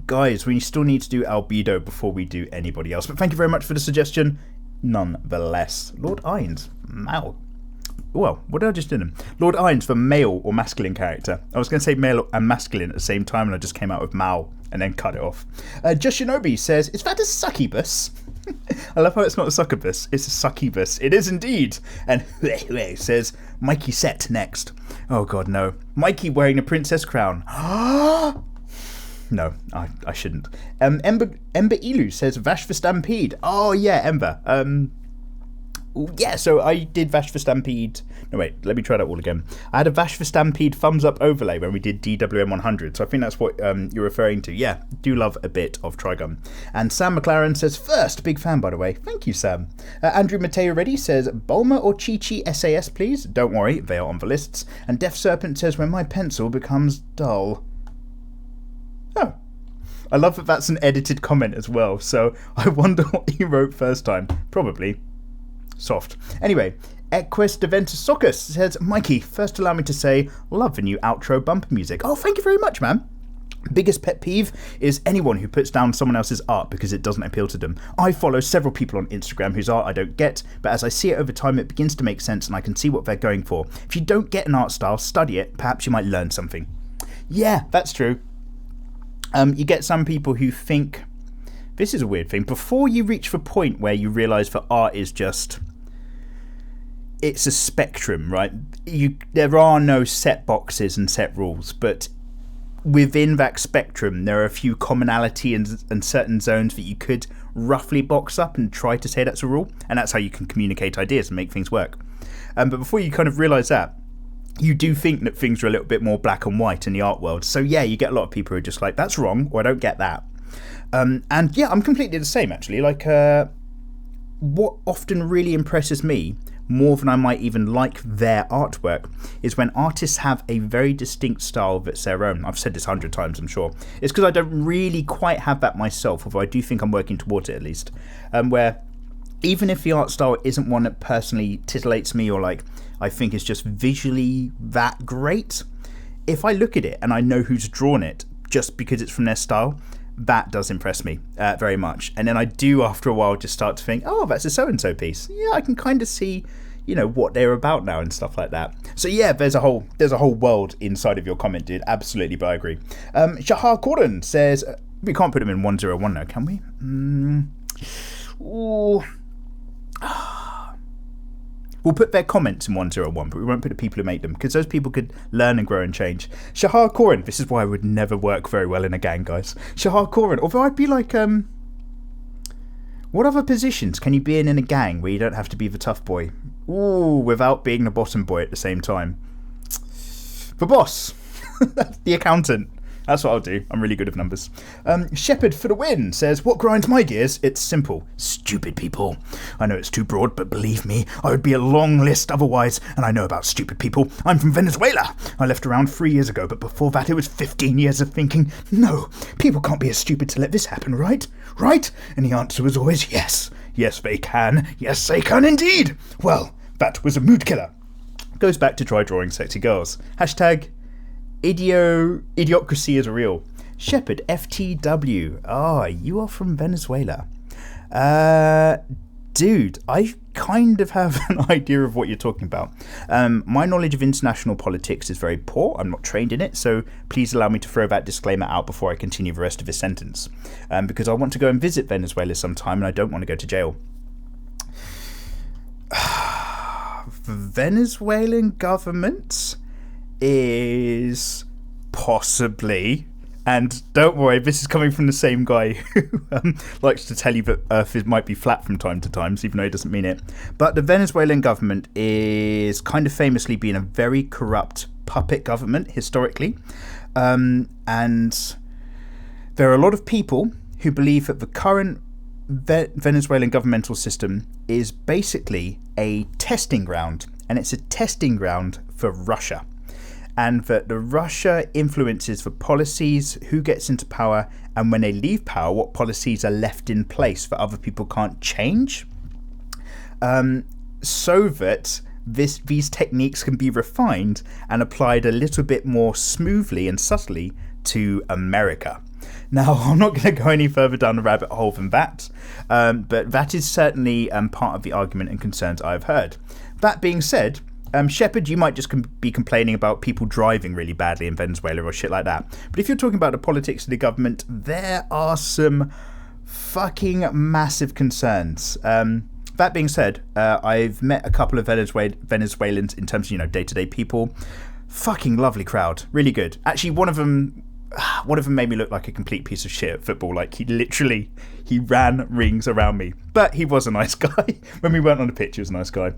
Guys, we still need to do Albedo before we do anybody else. But thank you very much for the suggestion. Nonetheless, Lord Ines, Mal. Well, what did I just do then? Lord Ines for male or masculine character. I was going to say male and masculine at the same time, and I just came out with Mal and then cut it off. Just Shinobi says, is that a succubus? I love how it's not a succubus, it's a succubus. It is indeed. And says, Mikey set next. Oh god, no. Mikey wearing a princess crown. No, I shouldn't. Ember Elu says, Vash for Stampede. Oh yeah, Ember. Yeah, so I did Vash for Stampede. No, wait, let me try that all again. I had a Vash for Stampede thumbs up overlay when we did DWM 100, so I think that's what you're referring to. Yeah, do love a bit of Trigun. And Sam McLaren says, first, big fan, by the way. Thank you, Sam. Andrew Mateo Reddy says, Bulma or Chi-Chi SAS, please? Don't worry, they are on the lists. And Deaf Serpent says, when my pencil becomes dull. Oh. I love that that's an edited comment as well, so I wonder what he wrote first time. Probably. Soft. Anyway, Equest Deventus Socus says, Mikey, first allow me to say, love the new outro bumper music. Oh, thank you very much, man. Biggest pet peeve is anyone who puts down someone else's art because it doesn't appeal to them. I follow several people on Instagram whose art I don't get, but as I see it over time, it begins to make sense and I can see what they're going for. If you don't get an art style, study it. Perhaps you might learn something. Yeah, that's true. You get some people who think, this is a weird thing, before you reach the point where you realise that art is just, it's a spectrum, right? There are no set boxes and set rules, but within that spectrum, there are a few commonality and certain zones that you could roughly box up and try to say that's a rule, and that's how you can communicate ideas and make things work. But before you kind of realise that, you do think that things are a little bit more black and white in the art world. So yeah, you get a lot of people who are just like, that's wrong, or I don't get that. And yeah, I'm completely the same, actually. Like, what often really impresses me, more than I might even like their artwork, is when artists have a very distinct style that's their own. I've said this 100 times, I'm sure. It's because I don't really quite have that myself, although I do think I'm working towards it at least. Where even if the art style isn't one that personally titillates me, or like I think is just visually that great, if I look at it and I know who's drawn it just because it's from their style, that does impress me very much. And then I do, after a while, just start to think, oh, that's a so-and-so piece. Yeah, I can kind of see, what they're about now and stuff like that. So yeah, there's a whole world inside of your comment, dude. Absolutely, but I agree. Shahar Corden says, we can't put him in 101 now, can we? Ooh. We'll put their comments in 101, but we won't put the people who make them, because those people could learn and grow and change. Shahar Koren, this is why I would never work very well in a gang, guys. Shahar Koren, although I'd be like, what other positions can you be in a gang where you don't have to be the tough boy? Ooh, without being the bottom boy at the same time. The boss. The accountant. That's what I'll do. I'm really good with numbers. Shepherd for the win says, what grinds my gears? It's simple. Stupid people. I know it's too broad, but believe me, I would be a long list otherwise, and I know about stupid people. I'm from Venezuela. I left around 3 years ago, but before that it was 15 years of thinking, no, people can't be as stupid to let this happen, right? Right? And the answer was always yes. Yes, they can. Yes, they can indeed. Well, that was a mood killer. Goes back to try drawing sexy girls. Hashtag Idiocracy is real. Shepherd FTW. You are from Venezuela. Dude, I kind of have an idea of what you're talking about. My knowledge of international politics is very poor. I'm not trained in it, so please allow me to throw that disclaimer out before I continue the rest of this sentence. Because I want to go and visit Venezuela sometime, and I don't want to go to jail. The Venezuelan government is possibly, and don't worry, this is coming from the same guy who likes to tell you that Earth might be flat from time to time, even though he doesn't mean it. But the Venezuelan government is kind of famously been a very corrupt puppet government historically, and there are a lot of people who believe that the current Venezuelan governmental system is basically a testing ground, and it's a testing ground for Russia. And that the Russia influences the policies, who gets into power, and when they leave power, what policies are left in place that other people can't change, so that these techniques can be refined and applied a little bit more smoothly and subtly to America. Now, I'm not going to go any further down the rabbit hole than that, but that is certainly part of the argument and concerns I've heard. That being said, Shepherd, you might just be complaining about people driving really badly in Venezuela or shit like that. But if you're talking about the politics of the government, there are some fucking massive concerns. That being said, I've met a couple of Venezuelans in terms of, day-to-day people. Fucking lovely crowd. Really good. Actually, one of them made me look like a complete piece of shit at football. Like, he ran rings around me. But he was a nice guy. When we went on the pitch, he was a nice guy.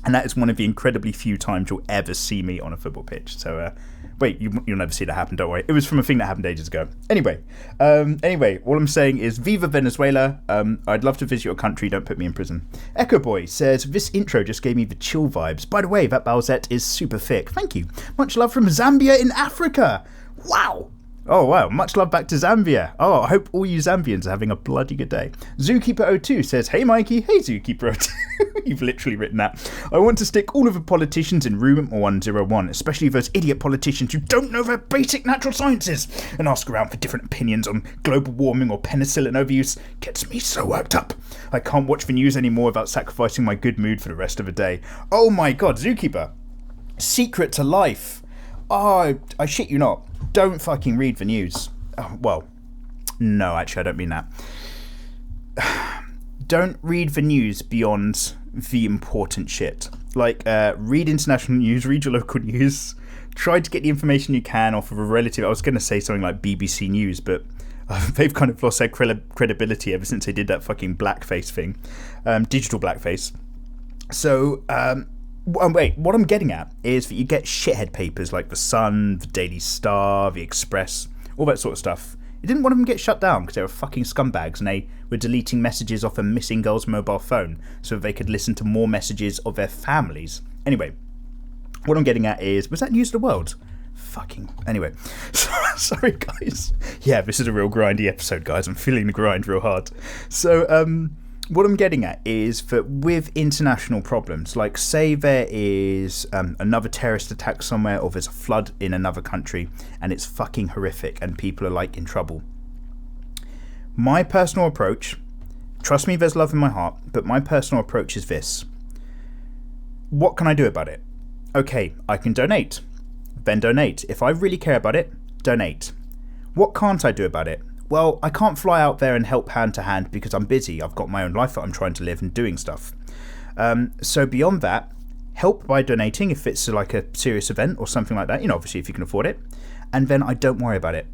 And that is one of the incredibly few times you'll ever see me on a football pitch. So, wait, you'll never see that happen, don't worry. It was from a thing that happened ages ago. Anyway, all I'm saying is, Viva Venezuela. I'd love to visit your country, don't put me in prison. Echo Boy says, this intro just gave me the chill vibes. By the way, that Bowsette is super thick. Thank you. Much love from Zambia in Africa. Wow. Oh, wow. Much love back to Zambia. Oh, I hope all you Zambians are having a bloody good day. Zookeeper02 says, hey, Mikey. Hey, Zookeeper02. You've literally written that. I want to stick all of the politicians in room 101, especially those idiot politicians who don't know their basic natural sciences and ask around for different opinions on global warming or penicillin overuse. Gets me so worked up. I can't watch the news anymore without sacrificing my good mood for the rest of the day. Oh, my God, Zookeeper. Secret to life. Oh, I shit you not. Don't fucking read the news. Oh, well, no, actually, I don't mean that. don't read the news beyond the important shit. Like, read international news, read your local news, try to get the information you can off of a relative. I was going to say something like BBC News, but they've kind of lost their credibility ever since they did that fucking blackface thing, digital blackface. So, wait, what I'm getting at is that you get shithead papers like The Sun, The Daily Star, The Express, all that sort of stuff. It didn't want them to get shut down because they were fucking scumbags and they were deleting messages off a missing girl's mobile phone so that they could listen to more messages of their families. Anyway, what I'm getting at is, was that News of the World? Fucking... Anyway. Sorry, guys. Yeah, this is a real grindy episode, guys. I'm feeling the grind real hard. So, what I'm getting at is that with international problems, like say there is another terrorist attack somewhere or there's a flood in another country and it's fucking horrific and people are like in trouble. My personal approach, trust me, there's love in my heart, but my personal approach is this. What can I do about it? Okay, I can donate. Then donate. If I really care about it, donate. What can't I do about it? Well, I can't fly out there and help hand to hand because I'm busy. I've got my own life that I'm trying to live and doing stuff. So beyond that, help by donating if it's like a serious event or something like that. You know, obviously if you can afford it. And then I don't worry about it.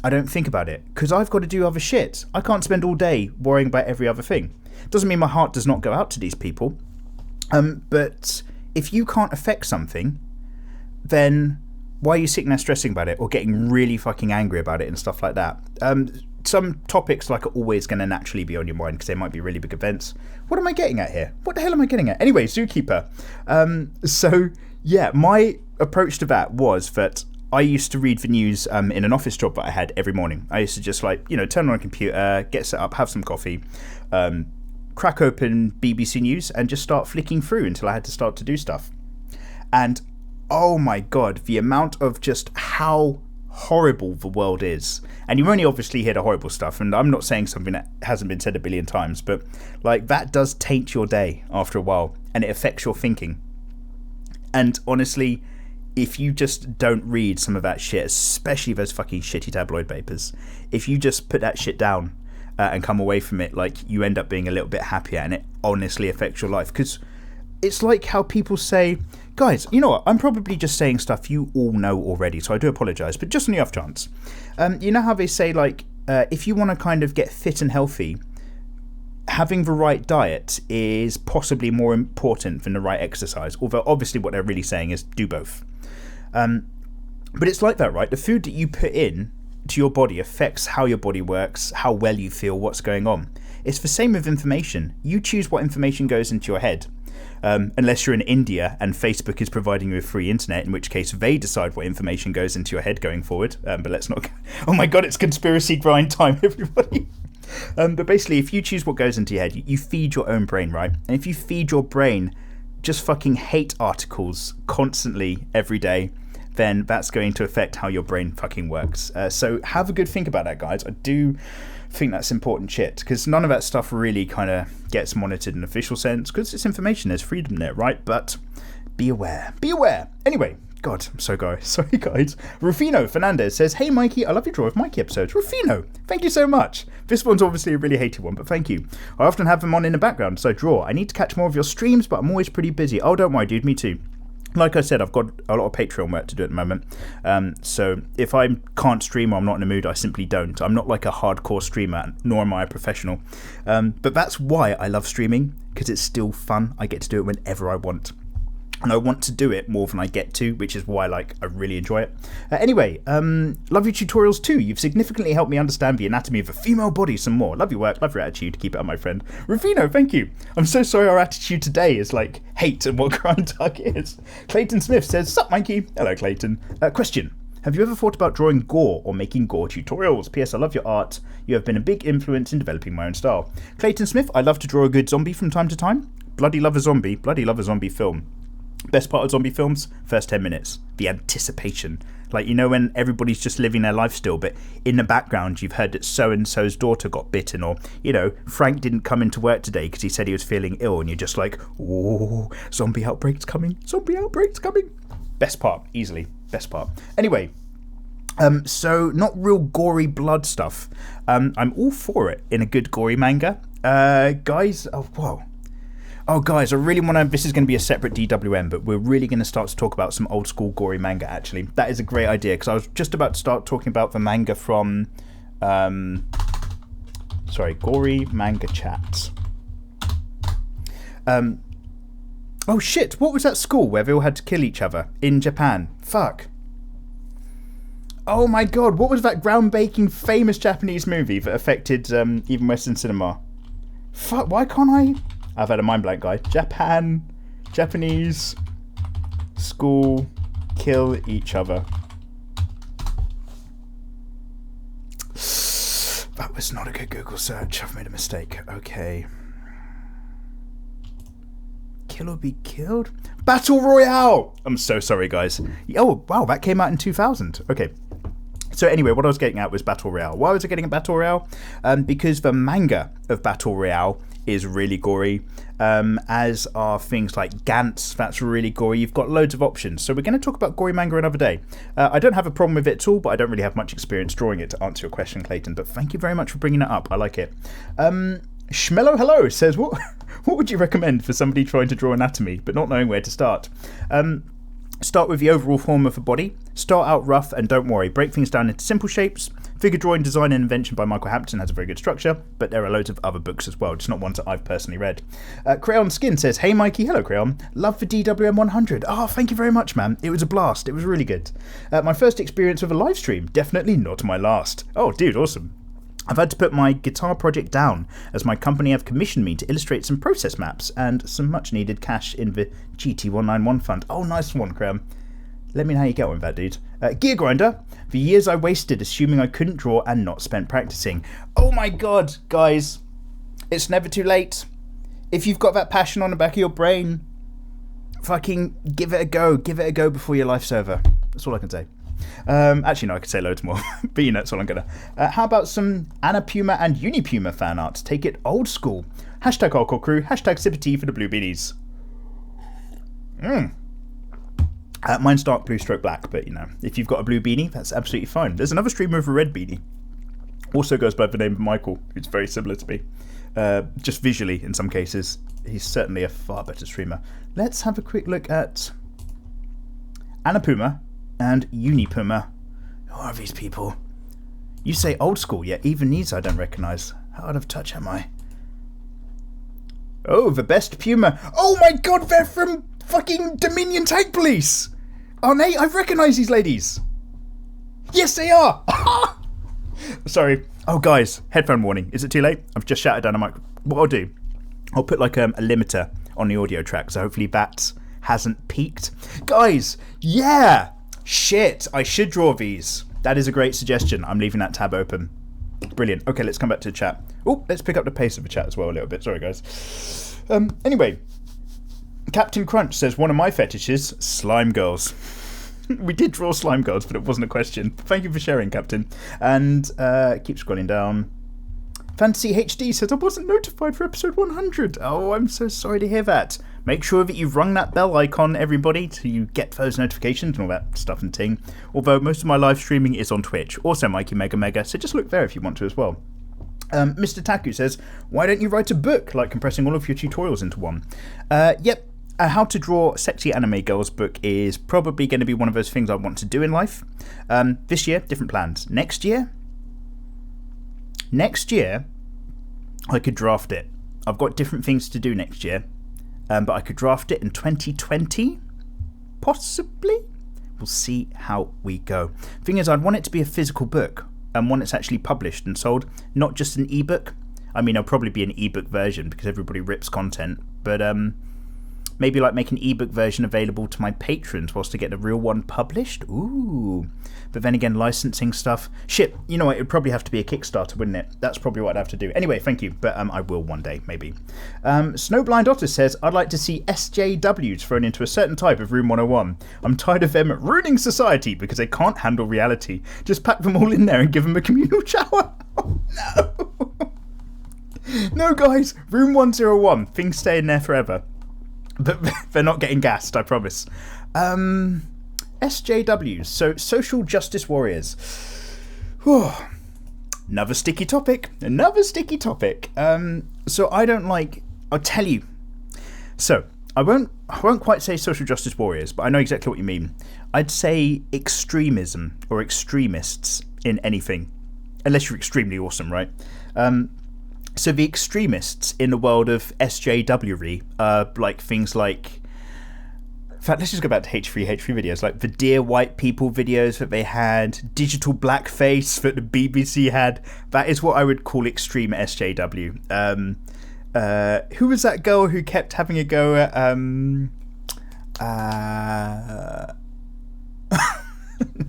I don't think about it because I've got to do other shit. I can't spend all day worrying about every other thing. Doesn't mean my heart does not go out to these people. But if you can't affect something, then why are you sitting there stressing about it or getting really fucking angry about it and stuff like that? Some topics like are always going to naturally be on your mind because they might be really big events. What am I getting at here? What the hell am I getting at? Anyway, Zookeeper. So, yeah, my approach to that was that I used to read the news in an office job that I had every morning. I used to just like, you know, turn on a computer, get set up, have some coffee, crack open BBC News and just start flicking through until I had to start to do stuff. And oh my god, the amount of just how horrible the world is. And you only obviously hear the horrible stuff, and I'm not saying something that hasn't been said a billion times, but like that does taint your day after a while, and it affects your thinking. And honestly, if you just don't read some of that shit, especially those fucking shitty tabloid papers, if you just put that shit down and come away from it, like you end up being a little bit happier, and it honestly affects your life. Because it's like how people say, guys, you know what, I'm probably just saying stuff you all know already, so I do apologise, but just on the off chance. You know how they say, like, if you want to kind of get fit and healthy, having the right diet is possibly more important than the right exercise, although obviously what they're really saying is do both. But it's like that, right? The food that you put in to your body affects how your body works, how well you feel, what's going on. It's the same with information. You choose what information goes into your head. Unless you're in India and Facebook is providing you with free internet, in which case they decide what information goes into your head going forward. But let's not... Oh my god, it's conspiracy grind time, everybody. But basically, if you choose what goes into your head, you feed your own brain, right? And if you feed your brain just fucking hate articles constantly every day, then that's going to affect how your brain fucking works. So have a good think about that, guys. I do think that's important shit, because none of that stuff really kind of gets monitored in an official sense, because it's information, there's freedom there, right? But be aware. Be aware. Anyway, God, I'm so sorry, guys. Rufino Fernandez says, hey, Mikey, I love your Draw With Mikey episodes. Rufino, thank you so much. This one's obviously a really hated one, but thank you. I often have them on in the background, so draw. I need to catch more of your streams, but I'm always pretty busy. Oh, don't worry, dude, me too. Like I said, I've got a lot of Patreon work to do at the moment. So if I can't stream or I'm not in the mood, I simply don't. I'm not like a hardcore streamer, nor am I a professional. But that's why I love streaming, because it's still fun. I get to do it whenever I want. And I want to do it more than I get to, which is why I really enjoy it. Anyway, love your tutorials too. You've significantly helped me understand the anatomy of a female body some more. Love your work, love your attitude. Keep it up, my friend. Rufino, thank you. I'm so sorry our attitude today is like hate and what grind tug is. Clayton Smith says, sup, Mikey? Hello, Clayton. Question. Have you ever thought about drawing Gore or making Gore tutorials? P.S. I love your art. You have been a big influence in developing my own style. Clayton Smith, I love to draw a good zombie from time to time. Bloody love a zombie film. Best part of zombie films, first 10 minutes. The anticipation. Like, you know, when everybody's just living their life still, but in the background you've heard that so-and-so's daughter got bitten, or, you know, Frank didn't come into work today because he said he was feeling ill, and you're just like, oh, zombie outbreak's coming. Zombie outbreak's coming. Best part, easily. Best part. Anyway, so not real gory blood stuff. I'm all for it in a good gory manga. Guys, oh, whoa. Oh, guys, I really want to... This is going to be a separate DWM, but we're really going to start to talk about some old school gory manga, actually. That is a great idea, because I was just about to start talking about the manga from... gory manga chats. Oh, shit, what was that school where they all had to kill each other in Japan? Fuck. Oh, my God, what was that groundbreaking, famous Japanese movie that affected even Western cinema? Fuck, why can't I... I've had a mind blank, guy. Japanese school kill each other. That was not a good Google search. I've made a mistake. Okay. Kill or be killed? Battle Royale! I'm so sorry, guys. Oh, wow, that came out in 2000. Okay. So anyway, what I was getting at was Battle Royale. Why was I getting at Battle Royale? Because the manga of Battle Royale is really gory, as are things like Gantz. That's really gory. You've got loads of options. So we're going to talk about gory manga another day. I don't have a problem with it at all, but I don't really have much experience drawing it, to answer your question, Clayton. But thank you very much for bringing it up. I like it. Schmello Hello says, what would you recommend for somebody trying to draw anatomy but not knowing where to start? Start with the overall form of the body. Start out rough and don't worry. Break things down into simple shapes. Figure Drawing, Design and Invention by Michael Hampton has a very good structure, but there are loads of other books as well, just not ones that I've personally read. Crayon Skin says, hey Mikey, hello Crayon. Love for DWM 100. Oh, thank you very much, man. It was a blast. It was really good. My first experience with a live stream. Definitely not my last. Oh, dude, awesome. I've had to put my guitar project down as my company have commissioned me to illustrate some process maps and some much needed cash in the GT191 fund. Oh, nice one, Crayon. Let me know how you get on with that, dude. Gear Grinder. The years I wasted assuming I couldn't draw and not spent practicing. Oh my god, guys. It's never too late. If you've got that passion on the back of your brain, fucking give it a go. Give it a go before your life's over. That's all I can say. Actually, no, I could say loads more. But you know, that's all I'm gonna. How about some Anna Puma and Uni Puma fan art? Take it old school. Hashtag Hardcore Crew. Hashtag Sipper Tea for the blue beanies. Mine's dark blue stroke black, but you know, if you've got a blue beanie, that's absolutely fine. There's another streamer with a red beanie. Also goes by the name of Michael, who's very similar to me. Just visually, in some cases. He's certainly a far better streamer. Let's have a quick look at Anna Puma and Uni Puma. Who are these people? You say old school, yet even these I don't recognise. How out of touch am I? Oh, the best Puma. Oh my god, they're from fucking Dominion Tank Police! Aren't they? I recognise these ladies. Yes, they are! Sorry. Oh, guys, headphone warning. Is it too late? I've just shouted down a mic. What I'll do, I'll put like a limiter on the audio track, so hopefully that hasn't peaked. Guys, yeah! Shit, I should draw these. That is a great suggestion. I'm leaving that tab open. Brilliant. Okay, let's come back to the chat. Oh, let's pick up the pace of the chat as well a little bit. Sorry, guys. Anyway, Captain Crunch says, one of my fetishes, slime girls. We did draw slime girls, but it wasn't a question. Thank you for sharing, Captain. And keep scrolling down. Fantasy HD says, I wasn't notified for episode 100. Oh, I'm so sorry to hear that. Make sure that you've rung that bell icon, everybody, so you get those notifications and all that stuff and ting. Although most of my live streaming is on Twitch. Also mikeymegamega, so just look there if you want to as well. Mr. Taku says, why don't you write a book, like compressing all of your tutorials into one? Yep. How to draw sexy anime girls book is probably going to be one of those things I want to do in life. This year, different plans. Next year, I could draft it. I've got different things to do next year, but I could draft it in 2020, possibly. We'll see how we go. Thing is, I'd want it to be a physical book and one that's actually published and sold, not just an ebook. I mean, it'll probably be an ebook version because everybody rips content, but maybe like make an ebook version available to my patrons whilst I get the real one published. Ooh. But then again, licensing stuff. Shit, you know what? It would probably have to be a Kickstarter, wouldn't it? That's probably what I'd have to do. Anyway, thank you. But I will one day, maybe. Snowblind Otter says, I'd like to see SJWs thrown into a certain type of Room 101. I'm tired of them ruining society because they can't handle reality. Just pack them all in there and give them a communal shower. Oh, no. No, guys. Room 101. Things stay in there forever. But they're not getting gassed, I promise. SJWs, so social justice warriors. Whew. Another sticky topic. So I don't like. I'll tell you. So I won't quite say social justice warriors, but I know exactly what you mean. I'd say extremism or extremists in anything, unless you're extremely awesome, right? So the extremists in the world of SJWery are like things like. In fact, let's just go back to H3 videos, like the Dear White People videos that they had, digital blackface that the BBC had. That is what I would call extreme SJW. Who was that girl who kept having a go at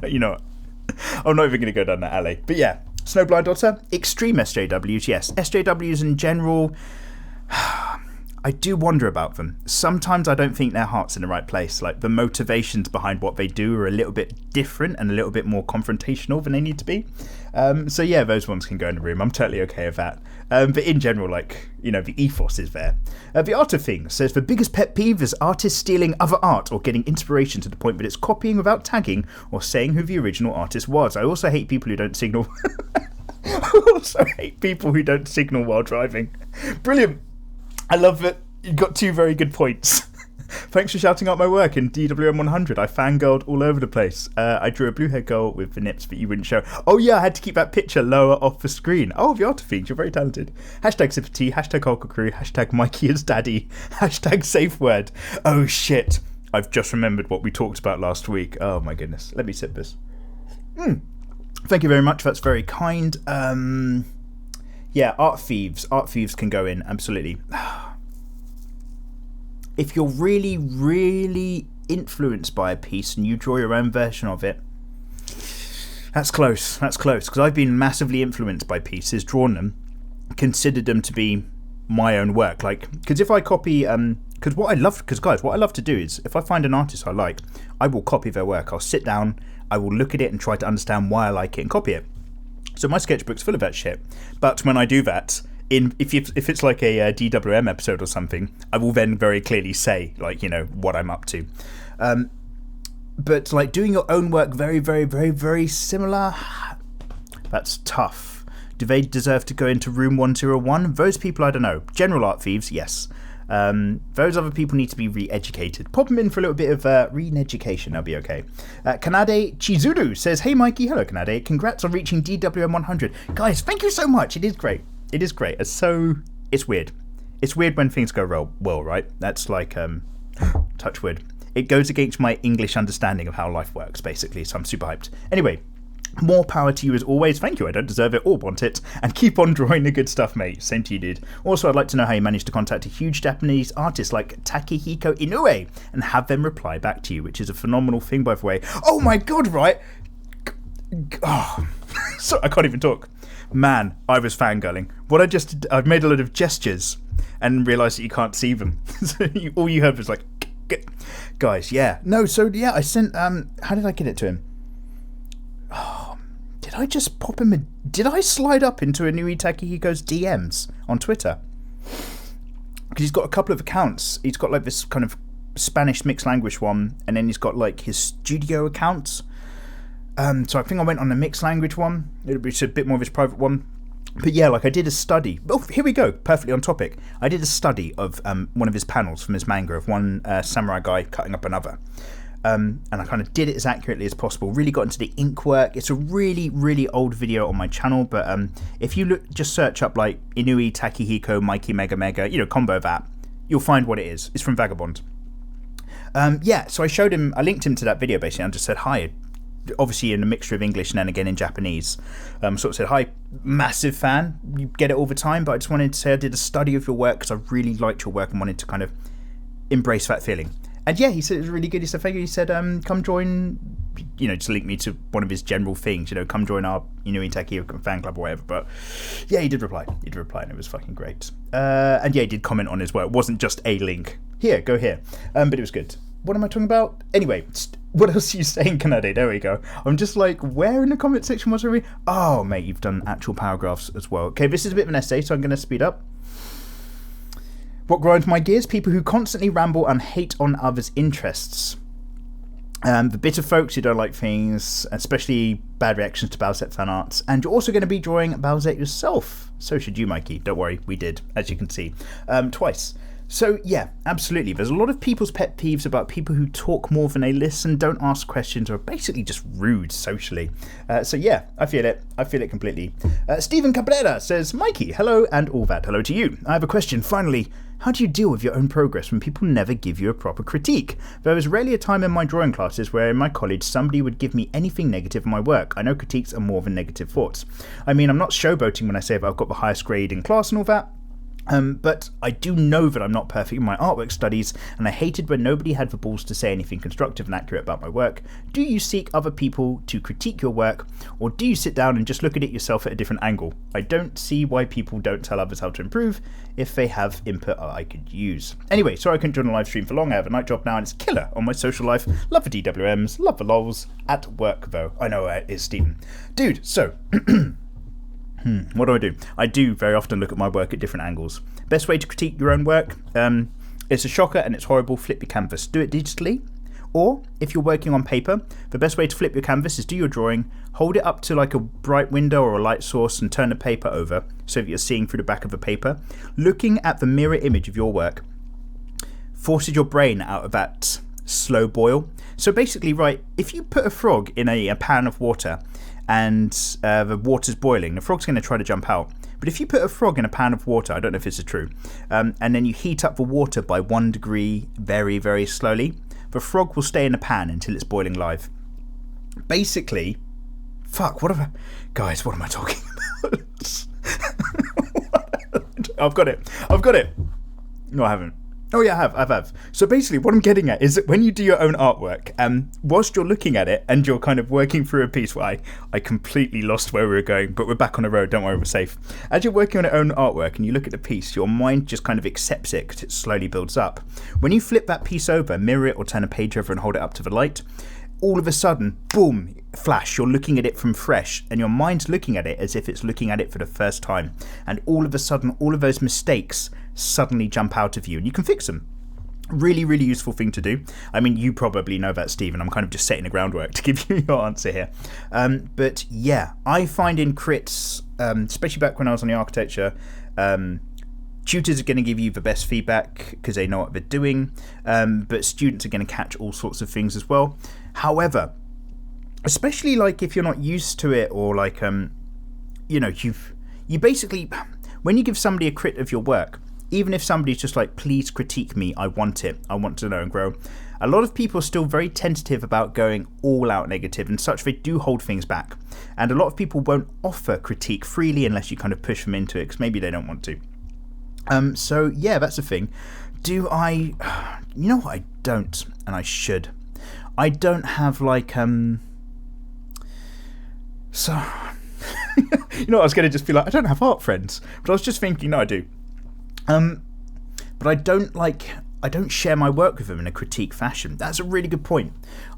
you know what? I'm not even going to go down that alley. But yeah, Snowblind Otter, extreme SJWs, yes. SJWs in general, I do wonder about them. Sometimes I don't think their heart's in the right place. Like, the motivations behind what they do are a little bit different and a little bit more confrontational than they need to be. So yeah, those ones can go in the room. I'm totally okay with that. But in general, like, you know, the ethos is there. The Art of Things says, the biggest pet peeve is artists stealing other art or getting inspiration to the point that it's copying without tagging or saying who the original artist was. I also hate people who don't signal. I also hate people who don't signal while driving. Brilliant. I love it. You've got two very good points. Thanks for shouting out my work in DWM 100. I fangirled all over the place. I drew a blue-haired girl with the nips that you wouldn't show. Oh yeah, I had to keep that picture lower off the screen. Oh, the Art of Things, you're very talented. Hashtag Sympathy, hashtag Hulk Crew, hashtag Mikey is Daddy, hashtag Safe Word. Oh shit, I've just remembered what we talked about last week. Oh my goodness, let me sip this. Thank you very much, that's very kind. Yeah, art thieves can go in, absolutely. If you're really, really influenced by a piece and you draw your own version of it, that's close, because I've been massively influenced by pieces, drawn them, considered them to be my own work. Like, because if I copy, because what I love to do is, if I find an artist I like, I will copy their work. I'll sit down, I will look at it and try to understand why I like it and copy it. So my sketchbook's full of that shit. But when I do that, if it's like a DWM episode or something, I will then very clearly say, like, you know, what I'm up to. But like doing your own work very, very, very, very similar, that's tough. Do they deserve to go into room 101? Those people, I don't know. General art thieves, yes. Those other people need to be re-educated. Pop them in for a little bit of re-education, they'll be okay. Kanade Chizuru says, hey Mikey, hello Kanade, congrats on reaching DWM 100. Guys, thank you so much, it is great. It is great. It's weird. It's weird when things go well, right? That's like, touch wood. It goes against my English understanding of how life works, basically, so I'm super hyped. Anyway, more power to you as always. Thank you, I don't deserve it or want it. And keep on drawing the good stuff, mate. Same to you, dude. Also, I'd like to know how you managed to contact a huge Japanese artist like Takehiko Inoue and have them reply back to you, which is a phenomenal thing, by the way. Oh my god, right? Oh, sorry, I can't even talk. Man, I was fangirling. I've made a lot of gestures and realised that you can't see them. So all you heard was like, guys, yeah. No, so yeah, I sent, how did I get it to him? Oh, did I just pop him did I slide up into Inui Takehiko's DMs on Twitter? Because he's got a couple of accounts. He's got like this kind of Spanish mixed language one, and then he's got like his studio accounts. So I think I went on the mixed language one. It's a bit more of his private one. But yeah, like I did a study. Oh, here we go. Perfectly on topic. I did a study of one of his panels from his manga of one samurai guy cutting up another. And I kind of did it as accurately as possible. Really got into the ink work. It's a really, really old video on my channel. But if you just search up like Inui Takehiko mikeymegamega, you know, combo that, you'll find what it is. It's from Vagabond. Yeah, so I linked him to that video basically and just said, hi. Obviously in a mixture of English and then again in Japanese. Sort of said, hi, massive fan, you get it all the time, but I just wanted to say I did a study of your work because I really liked your work and wanted to kind of embrace that feeling. And yeah, he said it was really good. He said, thank you. He said, come join, you know, just link me to one of his general things, you know, come join our Inui Takehiko fan club or whatever. But yeah, he did reply and it was fucking great. And yeah, he did comment on his work. It wasn't just a link. Here, go here. But it was good. What am I talking about? Anyway, what else are you saying, Kanade? There we go. I'm just like, where in the comment section was I? Oh, mate, you've done actual paragraphs as well. Okay, this is a bit of an essay, so I'm going to speed up. What grinds my gears? People who constantly ramble and hate on others' interests. The bitter folks who don't like things, especially bad reactions to Bowsette fan arts, and you're also going to be drawing Bowsette yourself. So should you, Mikey. Don't worry, we did, as you can see, twice. So yeah, absolutely. There's a lot of people's pet peeves about people who talk more than they listen, don't ask questions, or are basically just rude socially. So yeah, I feel it. I feel it completely. Stephen Cabrera says, Mikey, hello, and all that. Hello to you. I have a question, finally. How do you deal with your own progress when people never give you a proper critique? There was rarely a time in my drawing classes where in my college somebody would give me anything negative on my work. I know critiques are more than negative thoughts. I mean, I'm not showboating when I say that I've got the highest grade in class and all that. But I do know that I'm not perfect in my artwork studies, and I hated when nobody had the balls to say anything constructive and accurate about my work. Do you seek other people to critique your work, or do you sit down and just look at it yourself at a different angle? I don't see why people don't tell others how to improve if they have input I could use. Anyway, sorry I couldn't join the live stream for long. I have a night job now and it's killer on my social life. Love the DWMs, love the lols. At work though. I know it is Stephen. Dude, so... what do? I do very often look at my work at different angles. Best way to critique your own work, it's a shocker and it's horrible, flip your canvas. Do it digitally, or if you're working on paper, the best way to flip your canvas is do your drawing, hold it up to like a bright window or a light source and turn the paper over so that you're seeing through the back of the paper. Looking at the mirror image of your work forces your brain out of that slow boil. So basically, right, if you put a frog in a pan of water and the water's boiling, the frog's going to try to jump out. But if you put a frog in a pan of water, I don't know if this is true, and then you heat up the water by 1 degree very, very slowly, the frog will stay in the pan until it's boiling live. Basically, guys, what am I talking about? I've got it. No, I haven't. Oh yeah, I have. So basically what I'm getting at is that when you do your own artwork, whilst you're looking at it and you're kind of working through a piece where I completely lost where we were going, but we're back on the road, don't worry, we're safe. As you're working on your own artwork and you look at the piece, your mind just kind of accepts it because it slowly builds up. When you flip that piece over, mirror it or turn a page over and hold it up to the light, all of a sudden, boom, flash, you're looking at it from fresh and your mind's looking at it as if it's looking at it for the first time. And all of a sudden, all of those mistakes suddenly jump out of you and you can fix them. Really, really useful thing to do. I mean, you probably know that, Stephen. I'm kind of just setting the groundwork to give you your answer here. But yeah, I find in crits, especially back when I was on the architecture, tutors are going to give you the best feedback because they know what they're doing, but students are going to catch all sorts of things as well. However, especially like if you're not used to it, or like you basically, when you give somebody a crit of your work, even if somebody's just like, please critique me, I want to know and grow, a lot of people are still very tentative about going all out negative and such. They do hold things back, and a lot of people won't offer critique freely unless you kind of push them into it because maybe they don't want to. So yeah, that's the thing. You know what, I don't, and I should. I don't have like so you know, I was going to just be like, I don't have art friends, but I was just thinking, no, I do. But I don't share my work with them in a critique fashion. That's a really good point.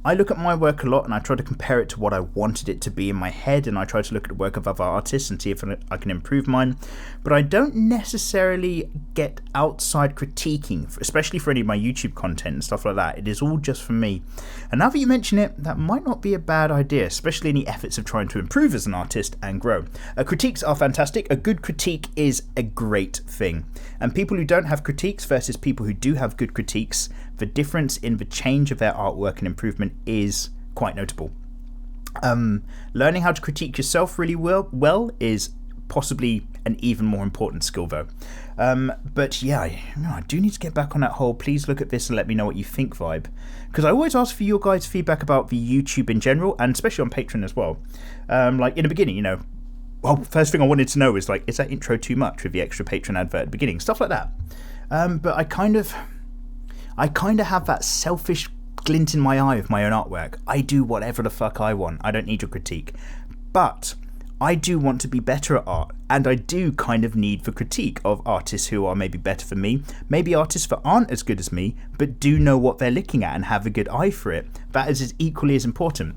I look at my work a lot and I try to compare it to what I wanted it to be in my head, and I try to look at the work of other artists and see if I can improve mine. But I don't necessarily get outside critiquing, especially for any of my YouTube content and stuff like that. It is all just for me. And now that you mention it, that might not be a bad idea, especially in the efforts of trying to improve as an artist and grow. Critiques are fantastic. A good critique is a great thing. And people who don't have critiques versus people who do have good critiques, the difference in the change of their artwork and improvement is quite notable. Learning how to critique yourself really well is possibly an even more important skill though. But yeah, I do need to get back on that whole please look at this and let me know what you think vibe, because I always ask for your guys' feedback about the YouTube in general, and especially on Patreon as well. Like in the beginning, well, first thing I wanted to know is like, is that intro too much with the extra Patreon advert at the beginning, stuff like that. But I kind of have that selfish glint in my eye of my own artwork. I do whatever the fuck I want. I don't need your critique. But I do want to be better at art, and I do kind of need the critique of artists who are maybe better than me, maybe artists that aren't as good as me, but do know what they're looking at and have a good eye for it. That is equally as important.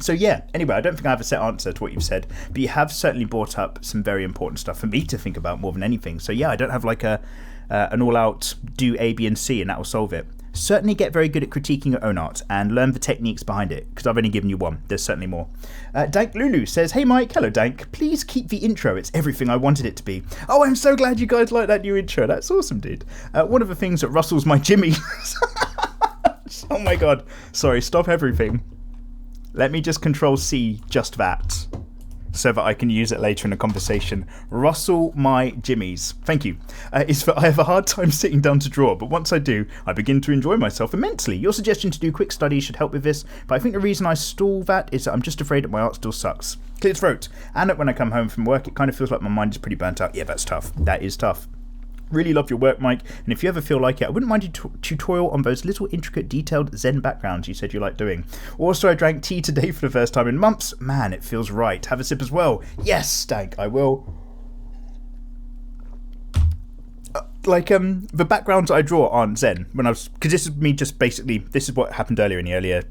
So yeah, anyway, I don't think I have a set answer to what you've said, but you have certainly brought up some very important stuff for me to think about more than anything. So yeah, I don't have like an all-out do A, B, and C and that will solve it. Certainly get very good at critiquing your own art and learn the techniques behind it, because I've only given you one. There's certainly more. Dank Lulu says, hey Mike, hello Dank, please keep the intro, it's everything I wanted it to be. Oh, I'm so glad you guys like that new intro, that's awesome, dude. One of the things that rustles my jimmy. Oh my god, sorry, stop everything. Let me just Control C just that, so that I can use it later in a conversation. Rustle my jimmies. Thank you. Is that I have a hard time sitting down to draw, but once I do, I begin to enjoy myself immensely. Your suggestion to do quick studies should help with this, but I think the reason I stall that is that I'm just afraid that my art still sucks. Clear throat. And that when I come home from work, it kind of feels like my mind is pretty burnt out. Yeah, that's tough. That is tough. Really love your work, Mike, and if you ever feel like it, I wouldn't mind a tutorial on those little intricate detailed Zen backgrounds you said you like doing. Also, I drank tea today for the first time in months. Man, it feels right. Have a sip as well. Yes, Stank, I will. The backgrounds I draw aren't Zen. Because this is me just basically, this is what happened earlier in the earlier,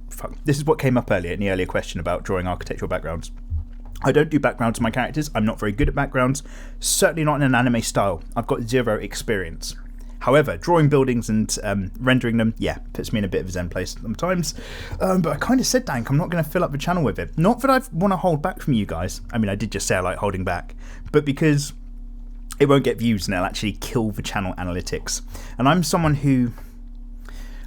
this is what came up earlier in the earlier question about drawing architectural backgrounds. I don't do backgrounds to my characters. I'm not very good at backgrounds. Certainly not in an anime style. I've got zero experience. However, drawing buildings and rendering them, yeah, puts me in a bit of a Zen place sometimes. But I kind of said, Dank, I'm not going to fill up the channel with it. Not that I want to hold back from you guys. I mean, I did just say I like holding back. But because it won't get views and it'll actually kill the channel analytics. And I'm someone who...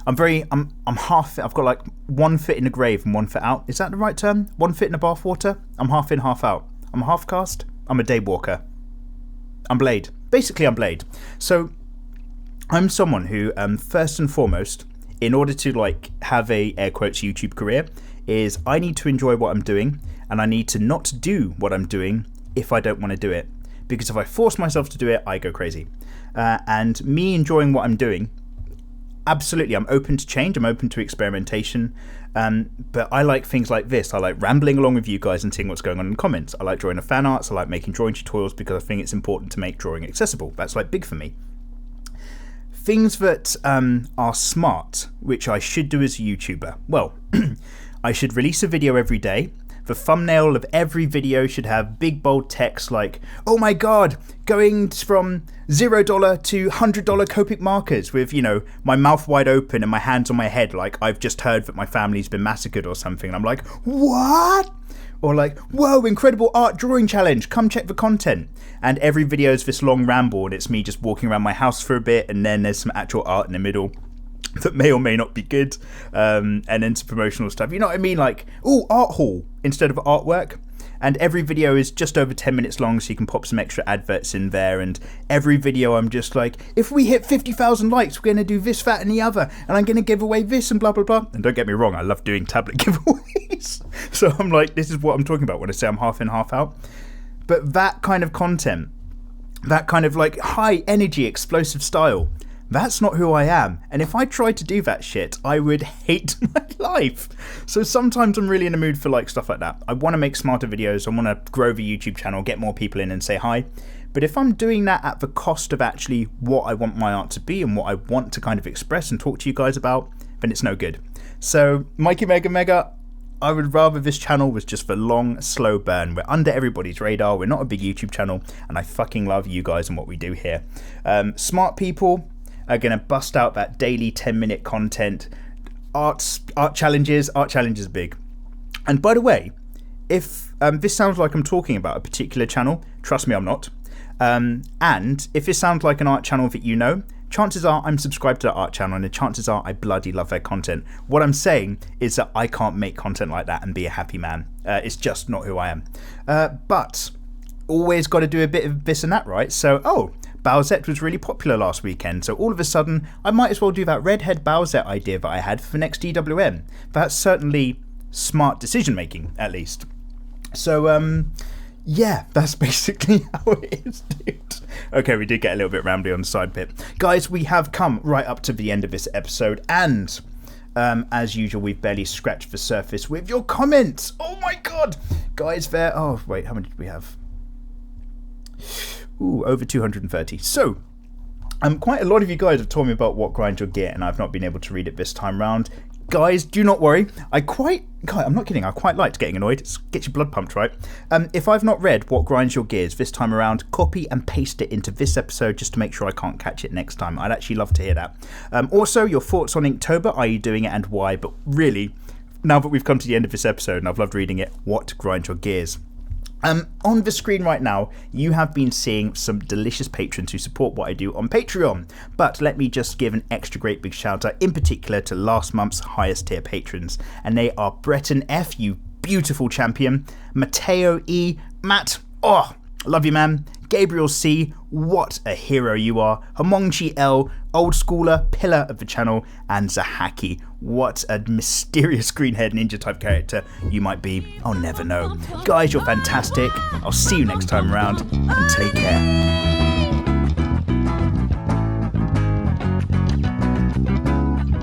I'm half, I've got like 1 foot in the grave and 1 foot out. Is that the right term? 1 foot in the bathwater? I'm half in, half out. I'm a half caste. I'm a day walker. I'm Blade. Basically, I'm Blade. So I'm someone who, first and foremost, in order to like have a air quotes YouTube career, is I need to enjoy what I'm doing, and I need to not do what I'm doing if I don't want to do it. Because if I force myself to do it, I go crazy. And me enjoying what I'm doing, absolutely, I'm open to change, I'm open to experimentation, but I like things like this. I like rambling along with you guys and seeing what's going on in the comments. I like drawing the fan arts, I like making drawing tutorials because I think it's important to make drawing accessible. That's like big for me. Things that are smart, which I should do as a YouTuber. Well, I should release a video every day. The thumbnail of every video should have big bold text like, oh my god, going from $0 to $100 Copic markers with, you know, my mouth wide open and my hands on my head like I've just heard that my family's been massacred or something. And I'm like, what? Or like, whoa, incredible art drawing challenge, come check the content. And every video is this long ramble and it's me just walking around my house for a bit and then there's some actual art in the middle that may or may not be good, and then some promotional stuff. You know what I mean? Like, ooh, art haul instead of artwork. And every video is just over 10 minutes long, so you can pop some extra adverts in there. And every video I'm just like, if we hit 50,000 likes, we're going to do this, that, and the other. And I'm going to give away this and blah, blah, blah. And don't get me wrong, I love doing tablet giveaways. So I'm like, this is what I'm talking about when I say I'm half in, half out. But that kind of content, that kind of like high energy, explosive style, that's not who I am. And if I tried to do that shit, I would hate my life. So sometimes I'm really in the mood for like stuff like that. I want to make smarter videos. I want to grow the YouTube channel, get more people in and say hi. But if I'm doing that at the cost of actually what I want my art to be and what I want to kind of express and talk to you guys about, then it's no good. So mikeymegamega, I would rather this channel was just for long, slow burn. We're under everybody's radar. We're not a big YouTube channel. And I fucking love you guys and what we do here. Smart people are going to bust out that daily 10-minute content. Art challenges are big. And by the way, if this sounds like I'm talking about a particular channel, trust me, I'm not. And if this sounds like an art channel that you know, chances are I'm subscribed to that art channel and the chances are I bloody love their content. What I'm saying is that I can't make content like that and be a happy man. It's just not who I am. But always got to do a bit of this and that, right? So, Bowsette was really popular last weekend, so all of a sudden I might as well do that REDHEAD Bowsette idea that I had for the next DWM. That's certainly smart decision making, at least. So yeah, that's basically how it is, dude. Okay, we did get a little bit rambly on the side bit. Guys, we have come right up to the end of this episode, and as usual, we've barely scratched the surface with your comments. Oh my god! Guys, oh wait, how many did we have? Ooh, over 230. So, quite a lot of you guys have told me about what grinds your gear, and I've not been able to read it this time round. Guys, do not worry. I'm not kidding, I quite liked getting annoyed. It gets your blood pumped, right? If I've not read what grinds your gears this time around, copy and paste it into this episode just to make sure I can't catch it next time. I'd actually love to hear that. Also, your thoughts on Inktober, are you doing it and why? But really, now that we've come to the end of this episode and I've loved reading it, what grinds your gears? On the screen right now, you have been seeing some delicious patrons who support what I do on Patreon. But let me just give an extra great big shout out in particular to last month's highest tier patrons. And they are Breton F, you beautiful champion, Mateo E, Matt, oh, love you man, Gabriel C, what a hero you are, Homongchi L, Old Schooler, pillar of the channel, and Zahaki, what a mysterious green-haired ninja type character you might be, I'll never know. Guys, you're fantastic, I'll see you next time around, and take care.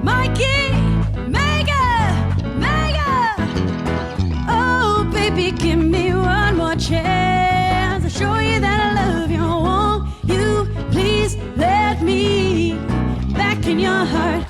Mikey, mega, oh baby, give me one more chance to show you that I love you. Won't you please let me back in your heart?